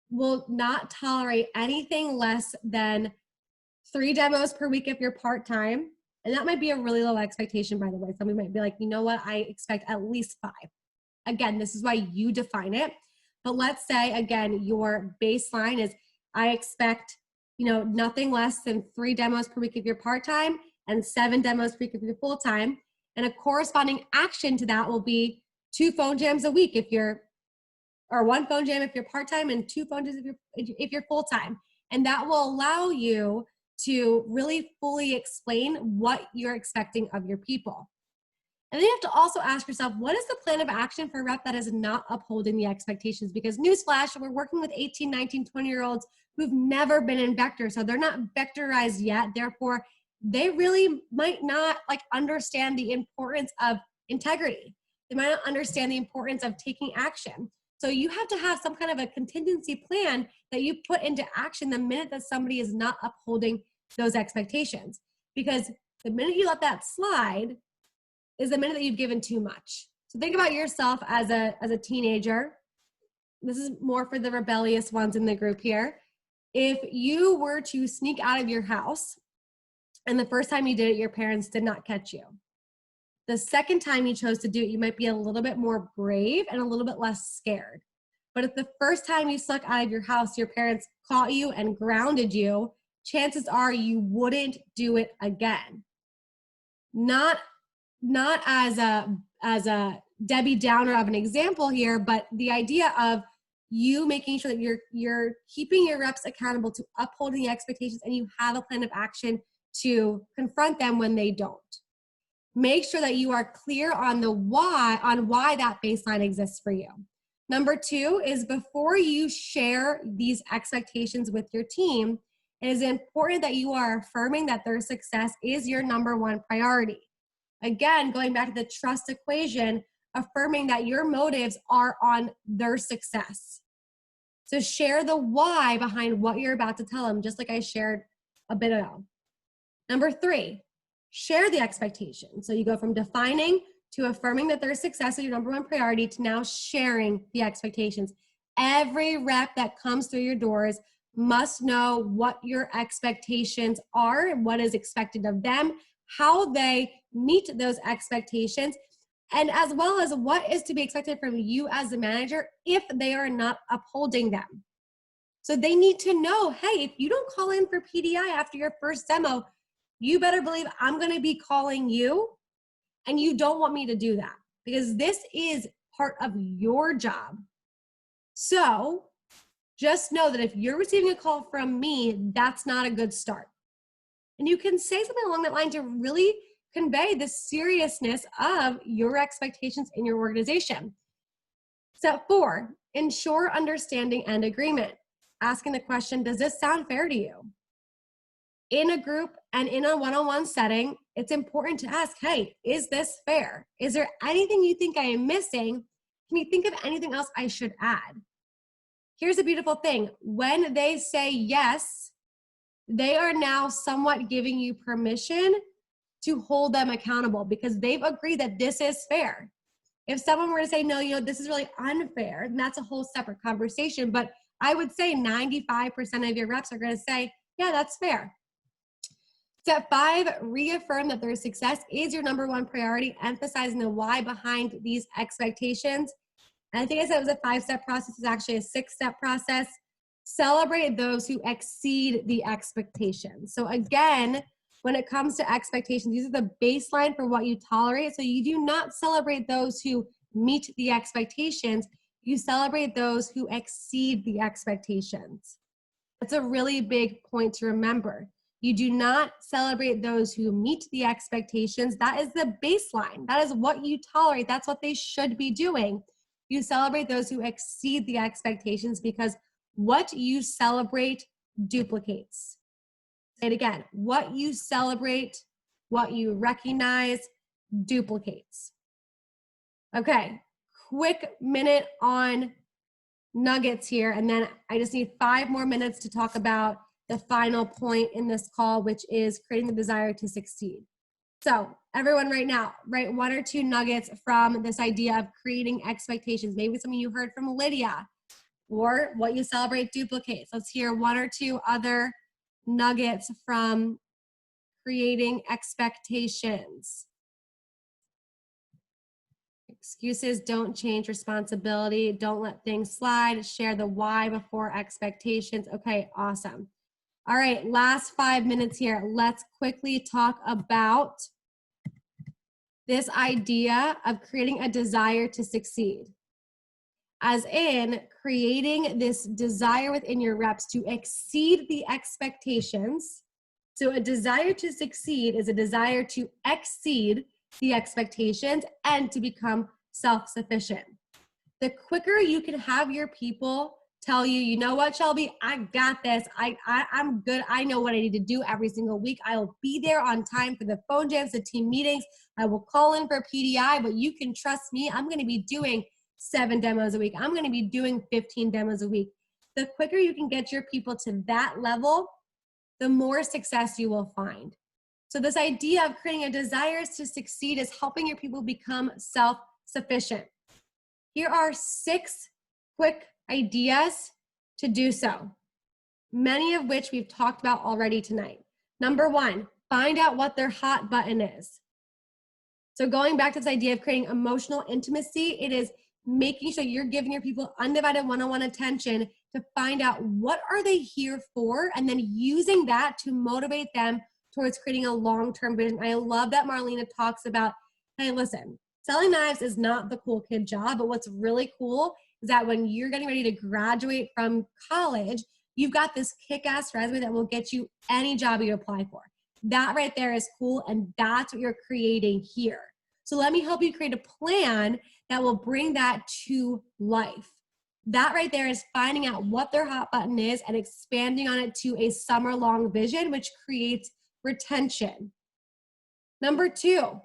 will not tolerate anything less than 3 demos per week if you're part-time. And that might be a really low expectation, by the way. Somebody might be like, you know what, I expect at least 5. Again, this is why you define it. But let's say, again, your baseline is I expect, nothing less than 3 demos per week if you're part-time and 7 demos per week if you're full-time. And a corresponding action to that will be 2 phone jams a week or 1 phone jam if you're part-time and 2 phone jams if you're full-time. And that will allow you to really fully explain what you're expecting of your people. And then you have to also ask yourself, what is the plan of action for a rep that is not upholding the expectations? Because newsflash, we're working with 18, 19, 20-year-olds who've never been in vector. So they're not vectorized yet. Therefore, they really might not understand the importance of integrity. They might not understand the importance of taking action. So you have to have some kind of a contingency plan that you put into action the minute that somebody is not upholding those expectations. Because the minute you let that slide is the minute that you've given too much. So think about yourself as a teenager. This is more for the rebellious ones in the group here. If you were to sneak out of your house and the first time you did it, your parents did not catch you. The second time you chose to do it, you might be a little bit more brave and a little bit less scared. But if the first time you snuck out of your house, your parents caught you and grounded you, chances are you wouldn't do it again. Not as a Debbie Downer of an example here, but the idea of you making sure that you're keeping your reps accountable to upholding the expectations, and you have a plan of action to confront them when they don't. Make sure that you are clear on why that baseline exists for you. Number 2 is before you share these expectations with your team, it is important that you are affirming that their success is your number 1 priority. Again, going back to the trust equation, affirming that your motives are on their success. So share the why behind what you're about to tell them, just like I shared a bit ago. Number 3, share the expectation. So you go from defining to affirming that their success is your number 1 priority to now sharing the expectations. Every rep that comes through your doors must know what your expectations are and what is expected of them, how they meet those expectations, and as well as what is to be expected from you as a manager if they are not upholding them. So they need to know, hey, if you don't call in for PDI after your first demo, you better believe I'm going to be calling you, and you don't want me to do that because this is part of your job. So just know that if you're receiving a call from me, that's not a good start. And you can say something along that line to really convey the seriousness of your expectations in your organization. Step 4, ensure understanding and agreement. Asking the question, does this sound fair to you? In a group and in a one-on-one setting, it's important to ask, hey, is this fair? Is there anything you think I am missing? Can you think of anything else I should add? Here's the beautiful thing. When they say yes, they are now somewhat giving you permission to hold them accountable because they've agreed that this is fair. If someone were to say, no, this is really unfair, then that's a whole separate conversation. But I would say 95% of your reps are going to say, yeah, that's fair. Step 5, reaffirm that their success is your number 1 priority, emphasizing the why behind these expectations. And I think I said it was a 5-step process. It's actually a 6-step process. Celebrate those who exceed the expectations. So again, when it comes to expectations, these are the baseline for what you tolerate. So you do not celebrate those who meet the expectations. You celebrate those who exceed the expectations. That's a really big point to remember. You do not celebrate those who meet the expectations. That is the baseline. That is what you tolerate. That's what they should be doing. You celebrate those who exceed the expectations because what you celebrate duplicates. Say it again. What you celebrate, what you recognize, duplicates. Okay, quick minute on nuggets here, and then I just need 5 more minutes to talk about the final point in this call, which is creating the desire to succeed. So everyone right now, write 1 or 2 nuggets from this idea of creating expectations. Maybe something you heard from Lydia, or what you celebrate duplicates. Let's hear 1 or 2 other nuggets from creating expectations. Excuses don't change responsibility. Don't let things slide. Share the why before expectations. Okay, awesome. All right, last 5 minutes here. Let's quickly talk about this idea of creating a desire to succeed. As in creating this desire within your reps to exceed the expectations. So a desire to succeed is a desire to exceed the expectations and to become self-sufficient. The quicker you can have your people tell you, you know what, Shelby, I got this. I'm good. I know what I need to do every single week. I will be there on time for the phone jams, the team meetings. I will call in for PDI, but you can trust me. I'm going to be doing 7 demos a week. I'm going to be doing 15 demos a week. The quicker you can get your people to that level, the more success you will find. So this idea of creating a desire to succeed is helping your people become self-sufficient. Here are 6 quick ideas to do so, many of which we've talked about already tonight. Number 1, find out what their hot button is. So going back to this idea of creating emotional intimacy, it is making sure you're giving your people undivided one-on-one attention to find out what are they here for, and then using that to motivate them towards creating a long-term vision. I love that Marlena talks about, hey, listen, selling knives is not the cool kid job, but what's really cool is that when you're getting ready to graduate from college, you've got this kick-ass resume that will get you any job you apply for. That right there is cool, and that's what you're creating here. So let me help you create a plan that will bring that to life. That right there is finding out what their hot button is and expanding on it to a summer-long vision, which creates retention. Number 2,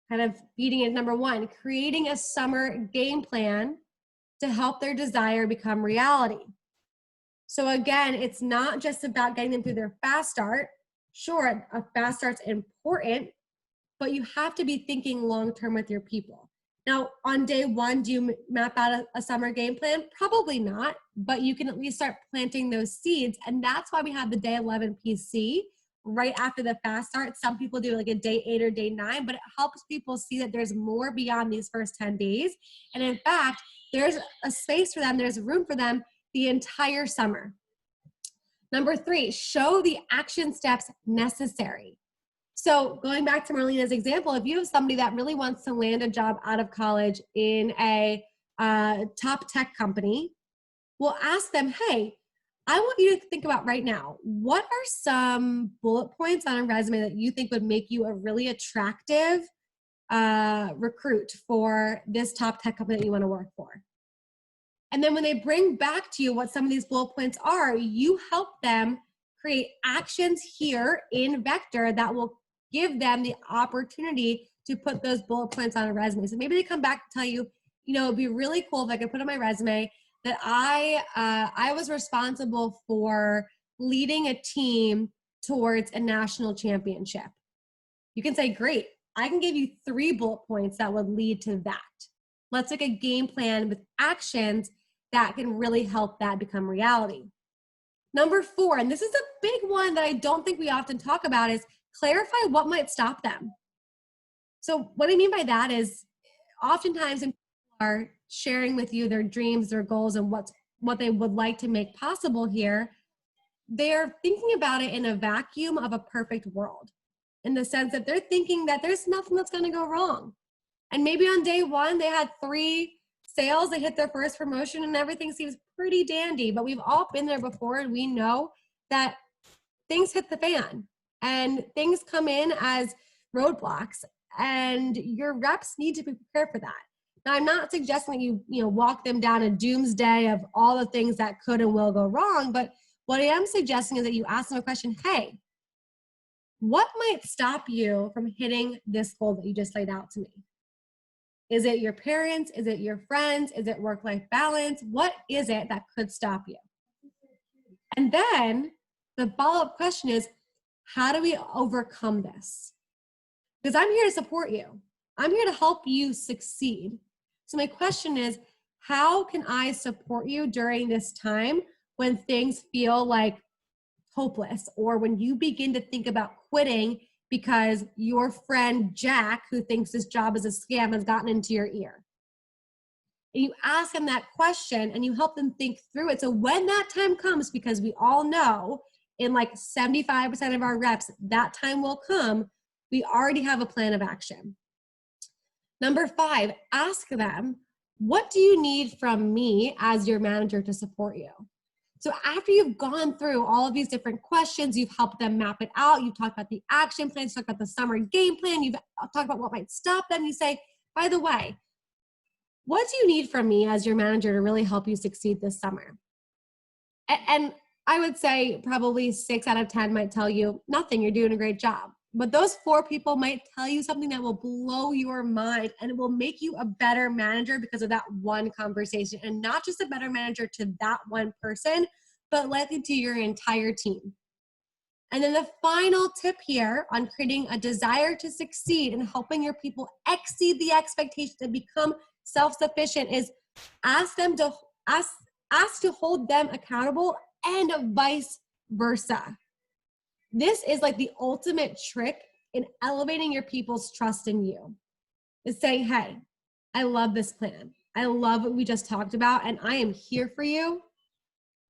kind of beating it, number 1, creating a summer game plan to help their desire become reality. So again, it's not just about getting them through their fast start. Sure, a fast start's important, but you have to be thinking long-term with your people. Now, on day 1, do you map out a summer game plan? Probably not, but you can at least start planting those seeds. And that's why we have the day 11 PC right after the fast start. Some people do like a day 8 or day 9, but it helps people see that there's more beyond these first 10 days. And in fact, there's a space for them, there's room for them the entire summer. Number 3, show the action steps necessary. So going back to Marlena's example, if you have somebody that really wants to land a job out of college in a top tech company, we'll ask them, hey, I want you to think about right now, what are some bullet points on a resume that you think would make you a really attractive recruit for this top tech company that you want to work for? And then when they bring back to you what some of these bullet points are, you help them create actions here in Vector that will give them the opportunity to put those bullet points on a resume. So maybe they come back to tell you, you know, it'd be really cool if I could put on my resume that I was responsible for leading a team towards a national championship. You can say, great, I can give you 3 bullet points that would lead to that. Let's make a game plan with actions that can really help that become reality. Number 4, and this is a big one that I don't think we often talk about, is clarify what might stop them. So what I mean by that is oftentimes when people are sharing with you their dreams, their goals, and what they would like to make possible here, they're thinking about it in a vacuum of a perfect world, in the sense that they're thinking that there's nothing that's going to go wrong. And maybe on day 1, they had 3 sales, they hit their first promotion, and everything seems pretty dandy. But we've all been there before, and we know that things hit the fan and things come in as roadblocks, and your reps need to be prepared for that. Now, I'm not suggesting that you walk them down a doomsday of all the things that could and will go wrong, but what I am suggesting is that you ask them a question, hey, what might stop you from hitting this goal that you just laid out to me? Is it your parents? Is it your friends? Is it work-life balance? What is it that could stop you? And then The follow-up question is, how do we overcome this? Because I'm here to support you. I'm here to help you succeed. So my question is, how can I support you during this time when things feel like hopeless, or when you begin to think about quitting because your friend Jack, who thinks this job is a scam, has gotten into your ear? And you ask them that question and you help them think through it. So when that time comes, because we all know in like 75% of our reps, that time will come, we already have a plan of action. Number 5, ask them, what do you need from me as your manager to support you? So after you've gone through all of these different questions, you've helped them map it out, you've talked about the action plan, you've talked about the summer game plan, you've talked about what might stop them, you say, by the way, what do you need from me as your manager to really help you succeed this summer? And I would say probably 6 out of 10 might tell you, nothing, you're doing a great job. But those 4 people might tell you something that will blow your mind, and it will make you a better manager because of that one conversation, and not just a better manager to that one person, but likely to your entire team. And then the final tip here on creating a desire to succeed and helping your people exceed the expectations and become self-sufficient is ask to hold them accountable, and vice versa. This is like the ultimate trick in elevating your people's trust in you. Is saying, hey, I love this plan. I love what we just talked about, and I am here for you.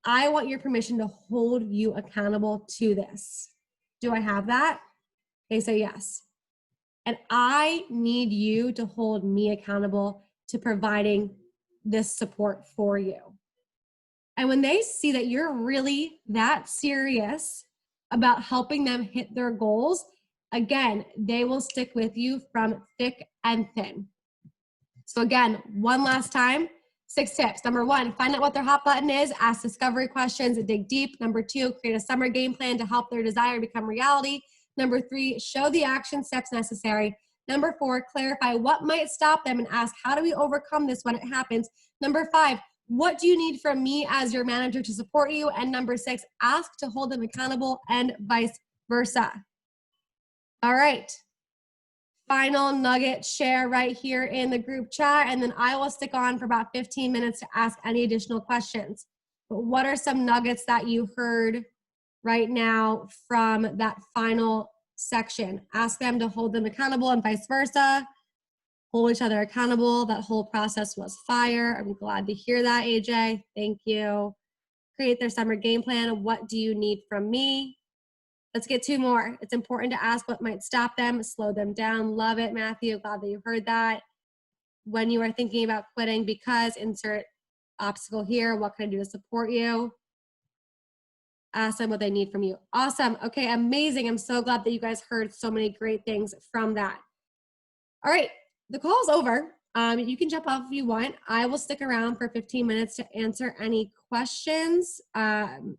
I want your permission to hold you accountable to this. Do I have that? They say yes. And I need you to hold me accountable to providing this support for you. And when they see that you're really that serious about helping them hit their goals, again, they will stick with you from thick and thin. So again, one last time, 6 tips. Number 1, find out what their hot button is, ask discovery questions, and dig deep. Number 2, create a summer game plan to help their desire become reality. Number 3, show the action steps necessary. Number 4, clarify what might stop them and ask, how do we overcome this when it happens? Number 5, what do you need from me as your manager to support you? And number 6, ask to hold them accountable, and vice versa. All right. Final nugget share right here in the group chat, and then I will stick on for about 15 minutes to ask any additional questions. But what are some nuggets that you heard right now from that final section? Ask them to hold them accountable, and vice versa. Hold each other accountable. That whole process was fire. I'm glad to hear that, AJ. Thank you. Create their summer game plan. What do you need from me? Let's get 2 more. It's important to ask what might stop them, slow them down. Love it, Matthew. Glad that you heard that. When you are thinking about quitting, because insert obstacle here, what can I do to support you? Ask them what they need from you. Awesome. Okay, amazing. I'm so glad that you guys heard so many great things from that. All right, the call's over. You can jump off if you want. I will stick around for 15 minutes to answer any questions.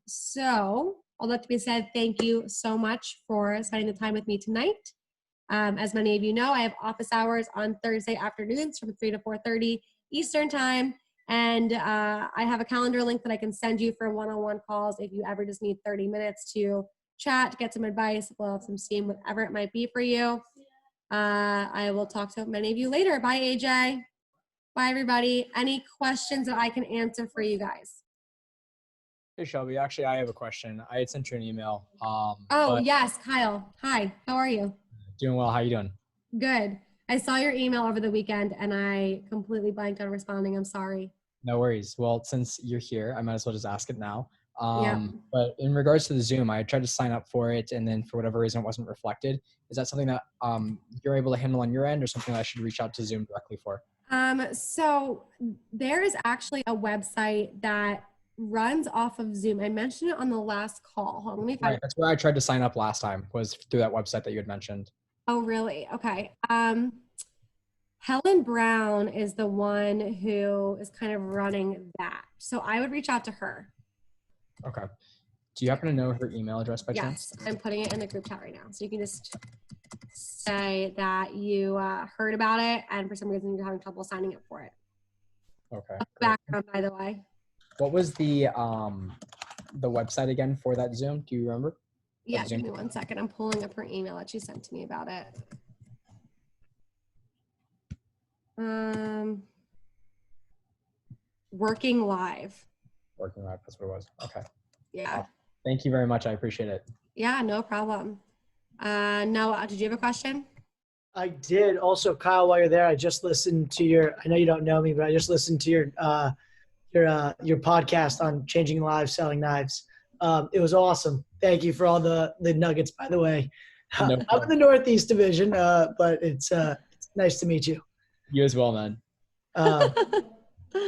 So all that to be said, thank you so much for spending the time with me tonight. As many of you know, I have office hours on Thursday afternoons from 3 to 4:30 Eastern time. And I have a calendar link that I can send you for one-on-one calls if you ever just need 30 minutes to chat, get some advice, blow out some steam, whatever it might be for you. I will talk to many of you later. Bye, AJ. Bye, everybody. Any questions that I can answer for you guys? Hey, Shelby. Actually, I have a question. I had sent you an email. Yes, Kyle. Hi, how are you? Doing well. How you doing? Good. I saw your email over the weekend and I completely blanked on responding. I'm sorry. No worries. Well, since you're here, I might as well just ask it now. Yeah. But in regards to the Zoom, I tried to sign up for it, and then for whatever reason, it wasn't reflected. Is that something that you're able to handle on your end, or something that I should reach out to Zoom directly for? So there is actually a website that runs off of Zoom. I mentioned it on the last call. Hold on, let me find Right, that's where I tried to sign up last time, was through that website that you had mentioned. Oh, really? Okay. Helen Brown is the one who is kind of running that. So I would reach out to her. Okay. Do you happen to know her email address by chance? Yes, I'm putting it in the group chat right now. So you can just say that you heard about it and for some reason you're having trouble signing up for it. Okay. Background, by the way. What was the the website again for that Zoom? Do you remember? Yeah, give me 1 second. I'm pulling up her email that she sent to me about it. Working Live. Working Live, that's what it was. Okay. Yeah. Thank you very much. I appreciate it. Yeah, no problem. Noah, did you have a question? I did. Also, Kyle, while you're there, I just listened to your, I know you don't know me, but I just listened to your podcast on changing lives, selling knives. It was awesome. Thank you for all the nuggets, by the way. No I'm in the Northeast Division, but it's nice to meet you. You as well, man.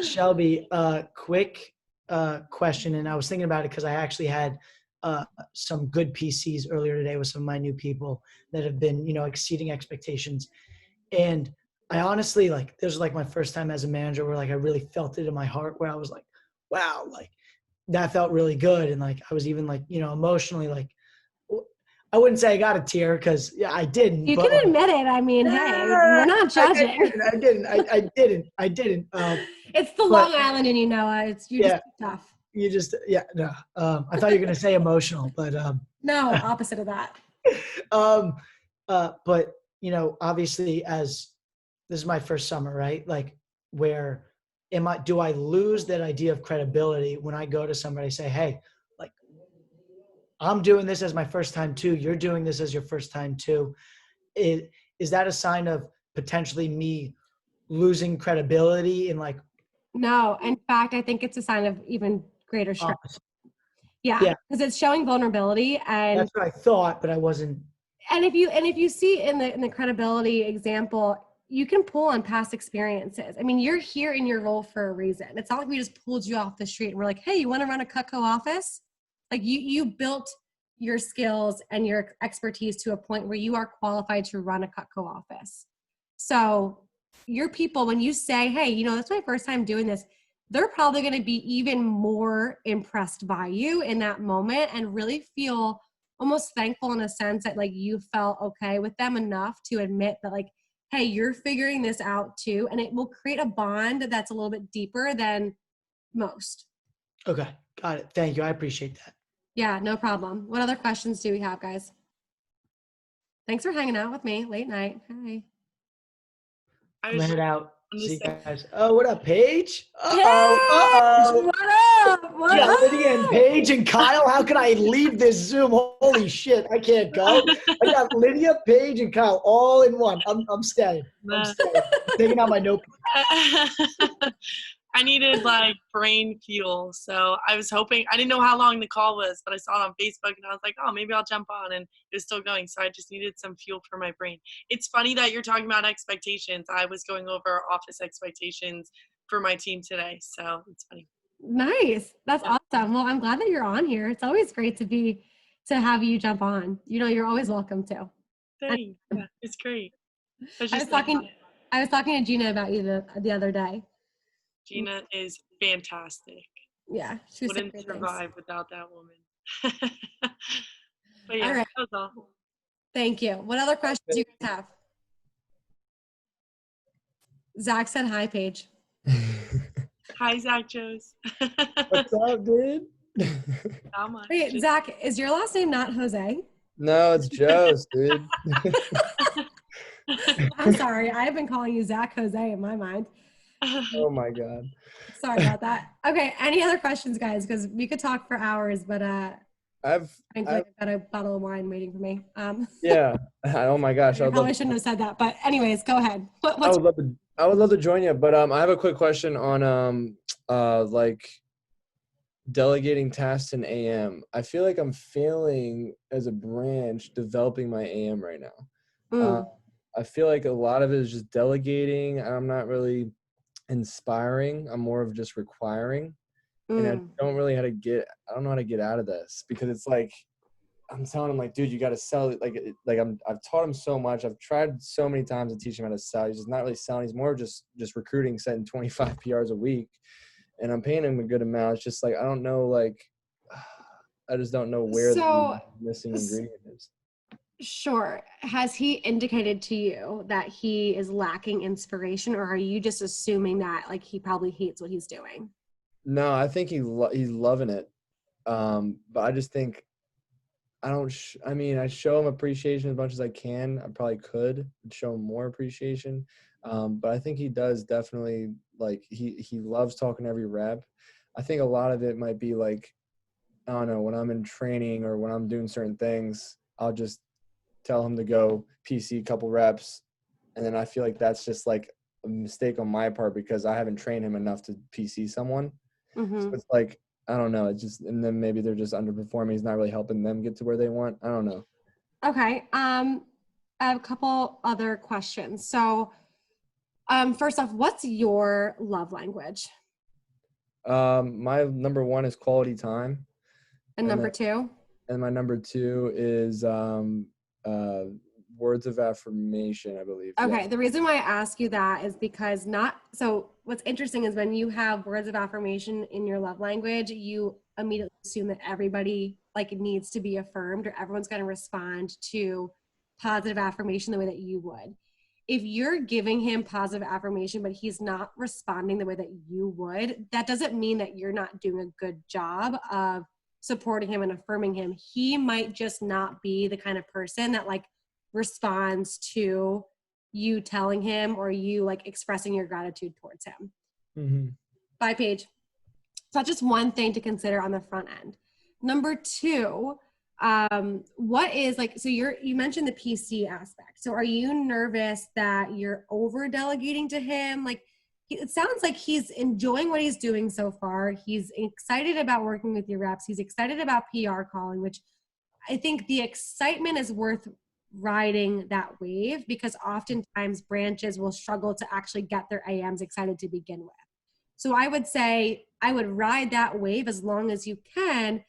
Shelby, quick question, and I was thinking about it because I actually had some good PCs earlier today with some of my new people that have been, exceeding expectations. And I honestly, this was my first time as a manager where I really felt it in my heart where I was like, wow, that felt really good. And I was even emotionally I wouldn't say I got a tear because I didn't. You can admit it. I mean, hey, we're not judging. I didn't. It's the Long Island in you, Noah. It's just tough. No. I thought you were gonna say emotional, but no, opposite of that. But obviously, as this is my first summer, right? Where do I lose that idea of credibility when I go to somebody and say, hey, I'm doing this as my first time too. You're doing this as your first time too. Is that a sign of potentially me losing credibility in No, in fact, I think it's a sign of even greater strength. Yeah, because it's showing vulnerability, and that's what I thought, but I wasn't. And if you see in the credibility example, you can pull on past experiences. I mean, you're here in your role for a reason. It's not like we just pulled you off the street and we're like, hey, you want to run a Cutco office? You built your skills and your expertise to a point where you are qualified to run a Cutco office. So your people, when you say, hey, that's my first time doing this, they're probably going to be even more impressed by you in that moment and really feel almost thankful in a sense that you felt okay with them enough to admit that hey, you're figuring this out too. And it will create a bond that's a little bit deeper than most. Okay. Got it. Thank you. I appreciate that. Yeah, no problem. What other questions do we have, guys? Thanks for hanging out with me late night. Hi. I'm headed out. See you guys. Oh, what up, Paige? Uh-oh. What up? What up? Lydia and Paige and Kyle. How can I leave this Zoom? Holy shit, I can't go. I got Lydia, Paige, and Kyle all in one. I'm staying. I'm taking out my notebook. I needed brain fuel. So I was hoping, I didn't know how long the call was, but I saw it on Facebook and I was like, oh, maybe I'll jump on, and it was still going. So I just needed some fuel for my brain. It's funny that you're talking about expectations. I was going over office expectations for my team today. So it's funny. Nice. That's awesome. Well, I'm glad that you're on here. It's always great to have you jump on. You're always welcome to. Thanks. Yeah, it's great. I was talking to Gina about you the other day. Gina is fantastic. Yeah, she wouldn't survive without that woman. But yeah, all right. That was all. Thank you. What other questions do you guys have? Zach said hi, Paige. Hi, Zach Joes. What's up, dude? How much? Wait, Zach, is your last name not Jose? No, it's Joe's, dude. I'm sorry. I have been calling you Zach Jose in my mind. Oh my God. Sorry about that. Okay. Any other questions, guys? Because we could talk for hours, but I've got a bottle of wine waiting for me. Yeah. Oh my gosh. I probably shouldn't have said that, but anyways, go ahead. I would love to join you, but I have a quick question on delegating tasks in AM. I feel like I'm failing as a branch developing my AM right now. I feel like a lot of it is just delegating. I'm not really inspiring. I'm more of just requiring. And I don't know how to get out of this, because it's I'm telling him dude, you got to sell it. I've taught him so much. I've tried so many times to teach him how to sell. He's just not really selling. He's more just recruiting, setting 25 PRs a week, and I'm paying him a good amount. It's just I don't know, I just don't know where the missing ingredient is. Sure. Has he indicated to you that he is lacking inspiration, or are you just assuming that he probably hates what he's doing? No, I think he's loving it. But I just think I don't. I show him appreciation as much as I can. I probably could show him more appreciation, but I think he does definitely like he loves talking every rep. I think a lot of it might be like, I don't know, when I'm in training or when I'm doing certain things, I'll just tell him to go PC a couple reps, and then I feel like that's just like a mistake on my part because I haven't trained him enough to PC someone. So it's like, I don't know. It's just, and then maybe they're just underperforming. He's not really helping them get to where they want. I don't know. Okay. I have a couple other questions. So, first off, what's your love language? My number one is quality time. And number two? And my number two is words of affirmation, I believe. Okay. Yeah. The reason why I ask you that is because what's interesting is when you have words of affirmation in your love language, you immediately assume that everybody like needs to be affirmed or everyone's going to respond to positive affirmation the way that you would. If you're giving him positive affirmation, but he's not responding the way that you would, that doesn't mean that you're not doing a good job of supporting him and affirming him. He might just not be the kind of person that like responds to you telling him or you like expressing your gratitude towards him. Mm-hmm. Bye, Paige. So that's just one thing to consider on the front end. Number two, what is like, so you mentioned the PC aspect. So are you nervous that you're over delegating to him? Like, it sounds like he's enjoying what he's doing so far. He's excited about working with your reps. He's excited about PR calling, which I think the excitement is worth riding that wave because oftentimes branches will struggle to actually get their AMs excited to begin with. So I would say I would ride that wave as long as you can.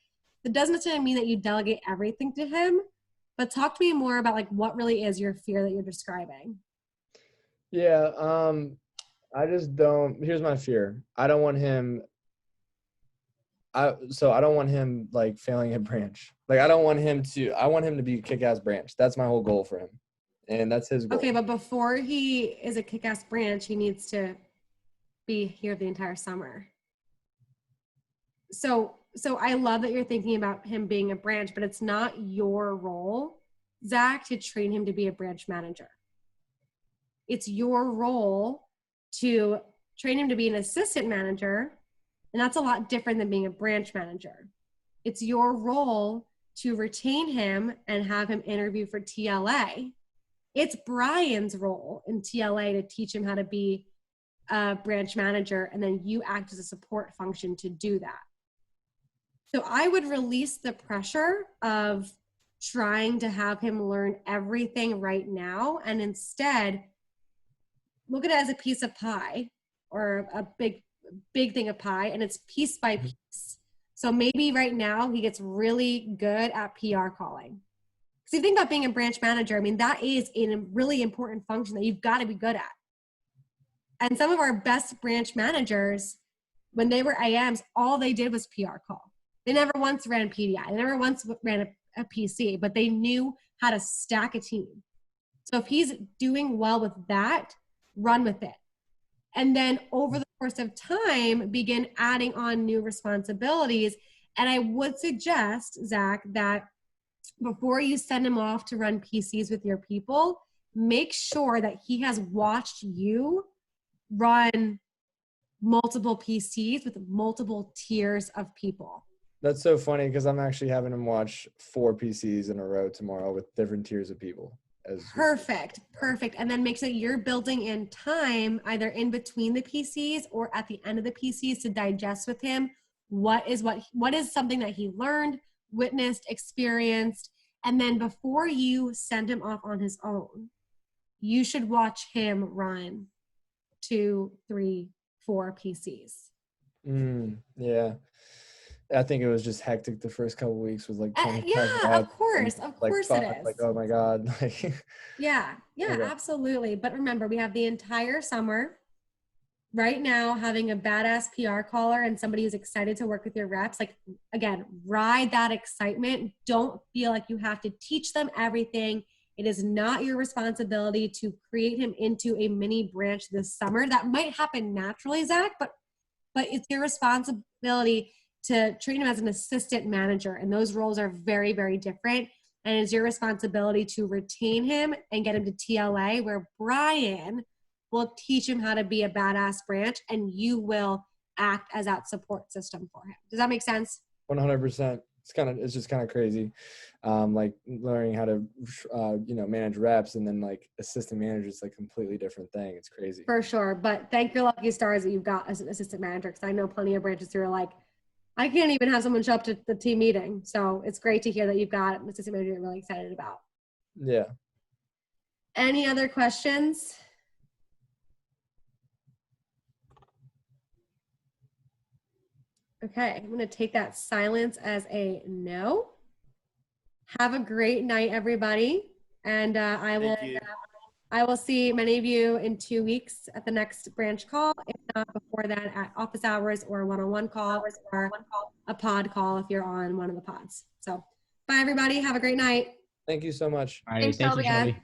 That doesn't necessarily mean that you delegate everything to him, but talk to me more about like what really is your fear that you're describing. Yeah. I just don't, here's my fear. I don't want him like failing at branch. Like I want him to be a kick-ass branch. That's my whole goal for him. And that's his goal. Okay, but before he is a kick-ass branch, he needs to be here the entire summer. So I love that you're thinking about him being a branch, but it's not your role, Zach, to train him to be a branch manager. It's your role to train him to be an assistant manager, and that's a lot different than being a branch manager. It's your role to retain him and have him interview for TLA. It's Brian's role in TLA to teach him how to be a branch manager, and then you act as a support function to do that. So I would release the pressure of trying to have him learn everything right now and instead look at it as a piece of pie or a big thing of pie, and it's piece by piece. So maybe right now he gets really good at PR calling. Because if you think about being a branch manager, I mean, that is a really important function that you've got to be good at. And some of our best branch managers, when they were AMs, all they did was PR call. They never once ran PDI. They never once ran a PC, but they knew how to stack a team. So if he's doing well with that, run with it. And then over the course of time, begin adding on new responsibilities. And I would suggest, Zach, that before you send him off to run PCs with your people, make sure that he has watched you run multiple PCs with multiple tiers of people. That's so funny because I'm actually having him watch 4 PCs in a row tomorrow with different tiers of people. Perfect. And then make sure you're building in time either in between the PCs or at the end of the PCs to digest with him what is something that he learned, witnessed, experienced, and then before you send him off on his own, you should watch him run 2, 3, 4 PCs. Yeah. I think it was just hectic the first couple of weeks with like 25 yeah, of course it is. Like, oh my God. Yeah, okay. Absolutely. But remember, we have the entire summer right now having a badass PR caller and somebody who's excited to work with your reps. Like, again, ride that excitement. Don't feel like you have to teach them everything. It is not your responsibility to create him into a mini branch this summer. That might happen naturally, Zach, but it's your responsibility to treat him as an assistant manager. And those roles are very, very different. And it's your responsibility to retain him and get him to TLA, where Brian will teach him how to be a badass branch, and you will act as that support system for him. Does that make sense? 100%. It's just kind of crazy. Like learning how to, manage reps, and then like assistant manager is like a completely different thing. It's crazy. For sure. But thank your lucky stars that you've got as an assistant manager, because I know plenty of branches who are like, I can't even have someone show up to the team meeting. So it's great to hear that you've got an assistant manager you're really excited about. Yeah. Any other questions? Okay, I'm going to take that silence as a no. Have a great night, everybody. And I will see many of you in 2 weeks at the next branch call, if not before that at office hours or one-on-one call or a pod call if you're on one of the pods. So bye, everybody. Have a great night. Thank you so much. All right, thank you, Shelby.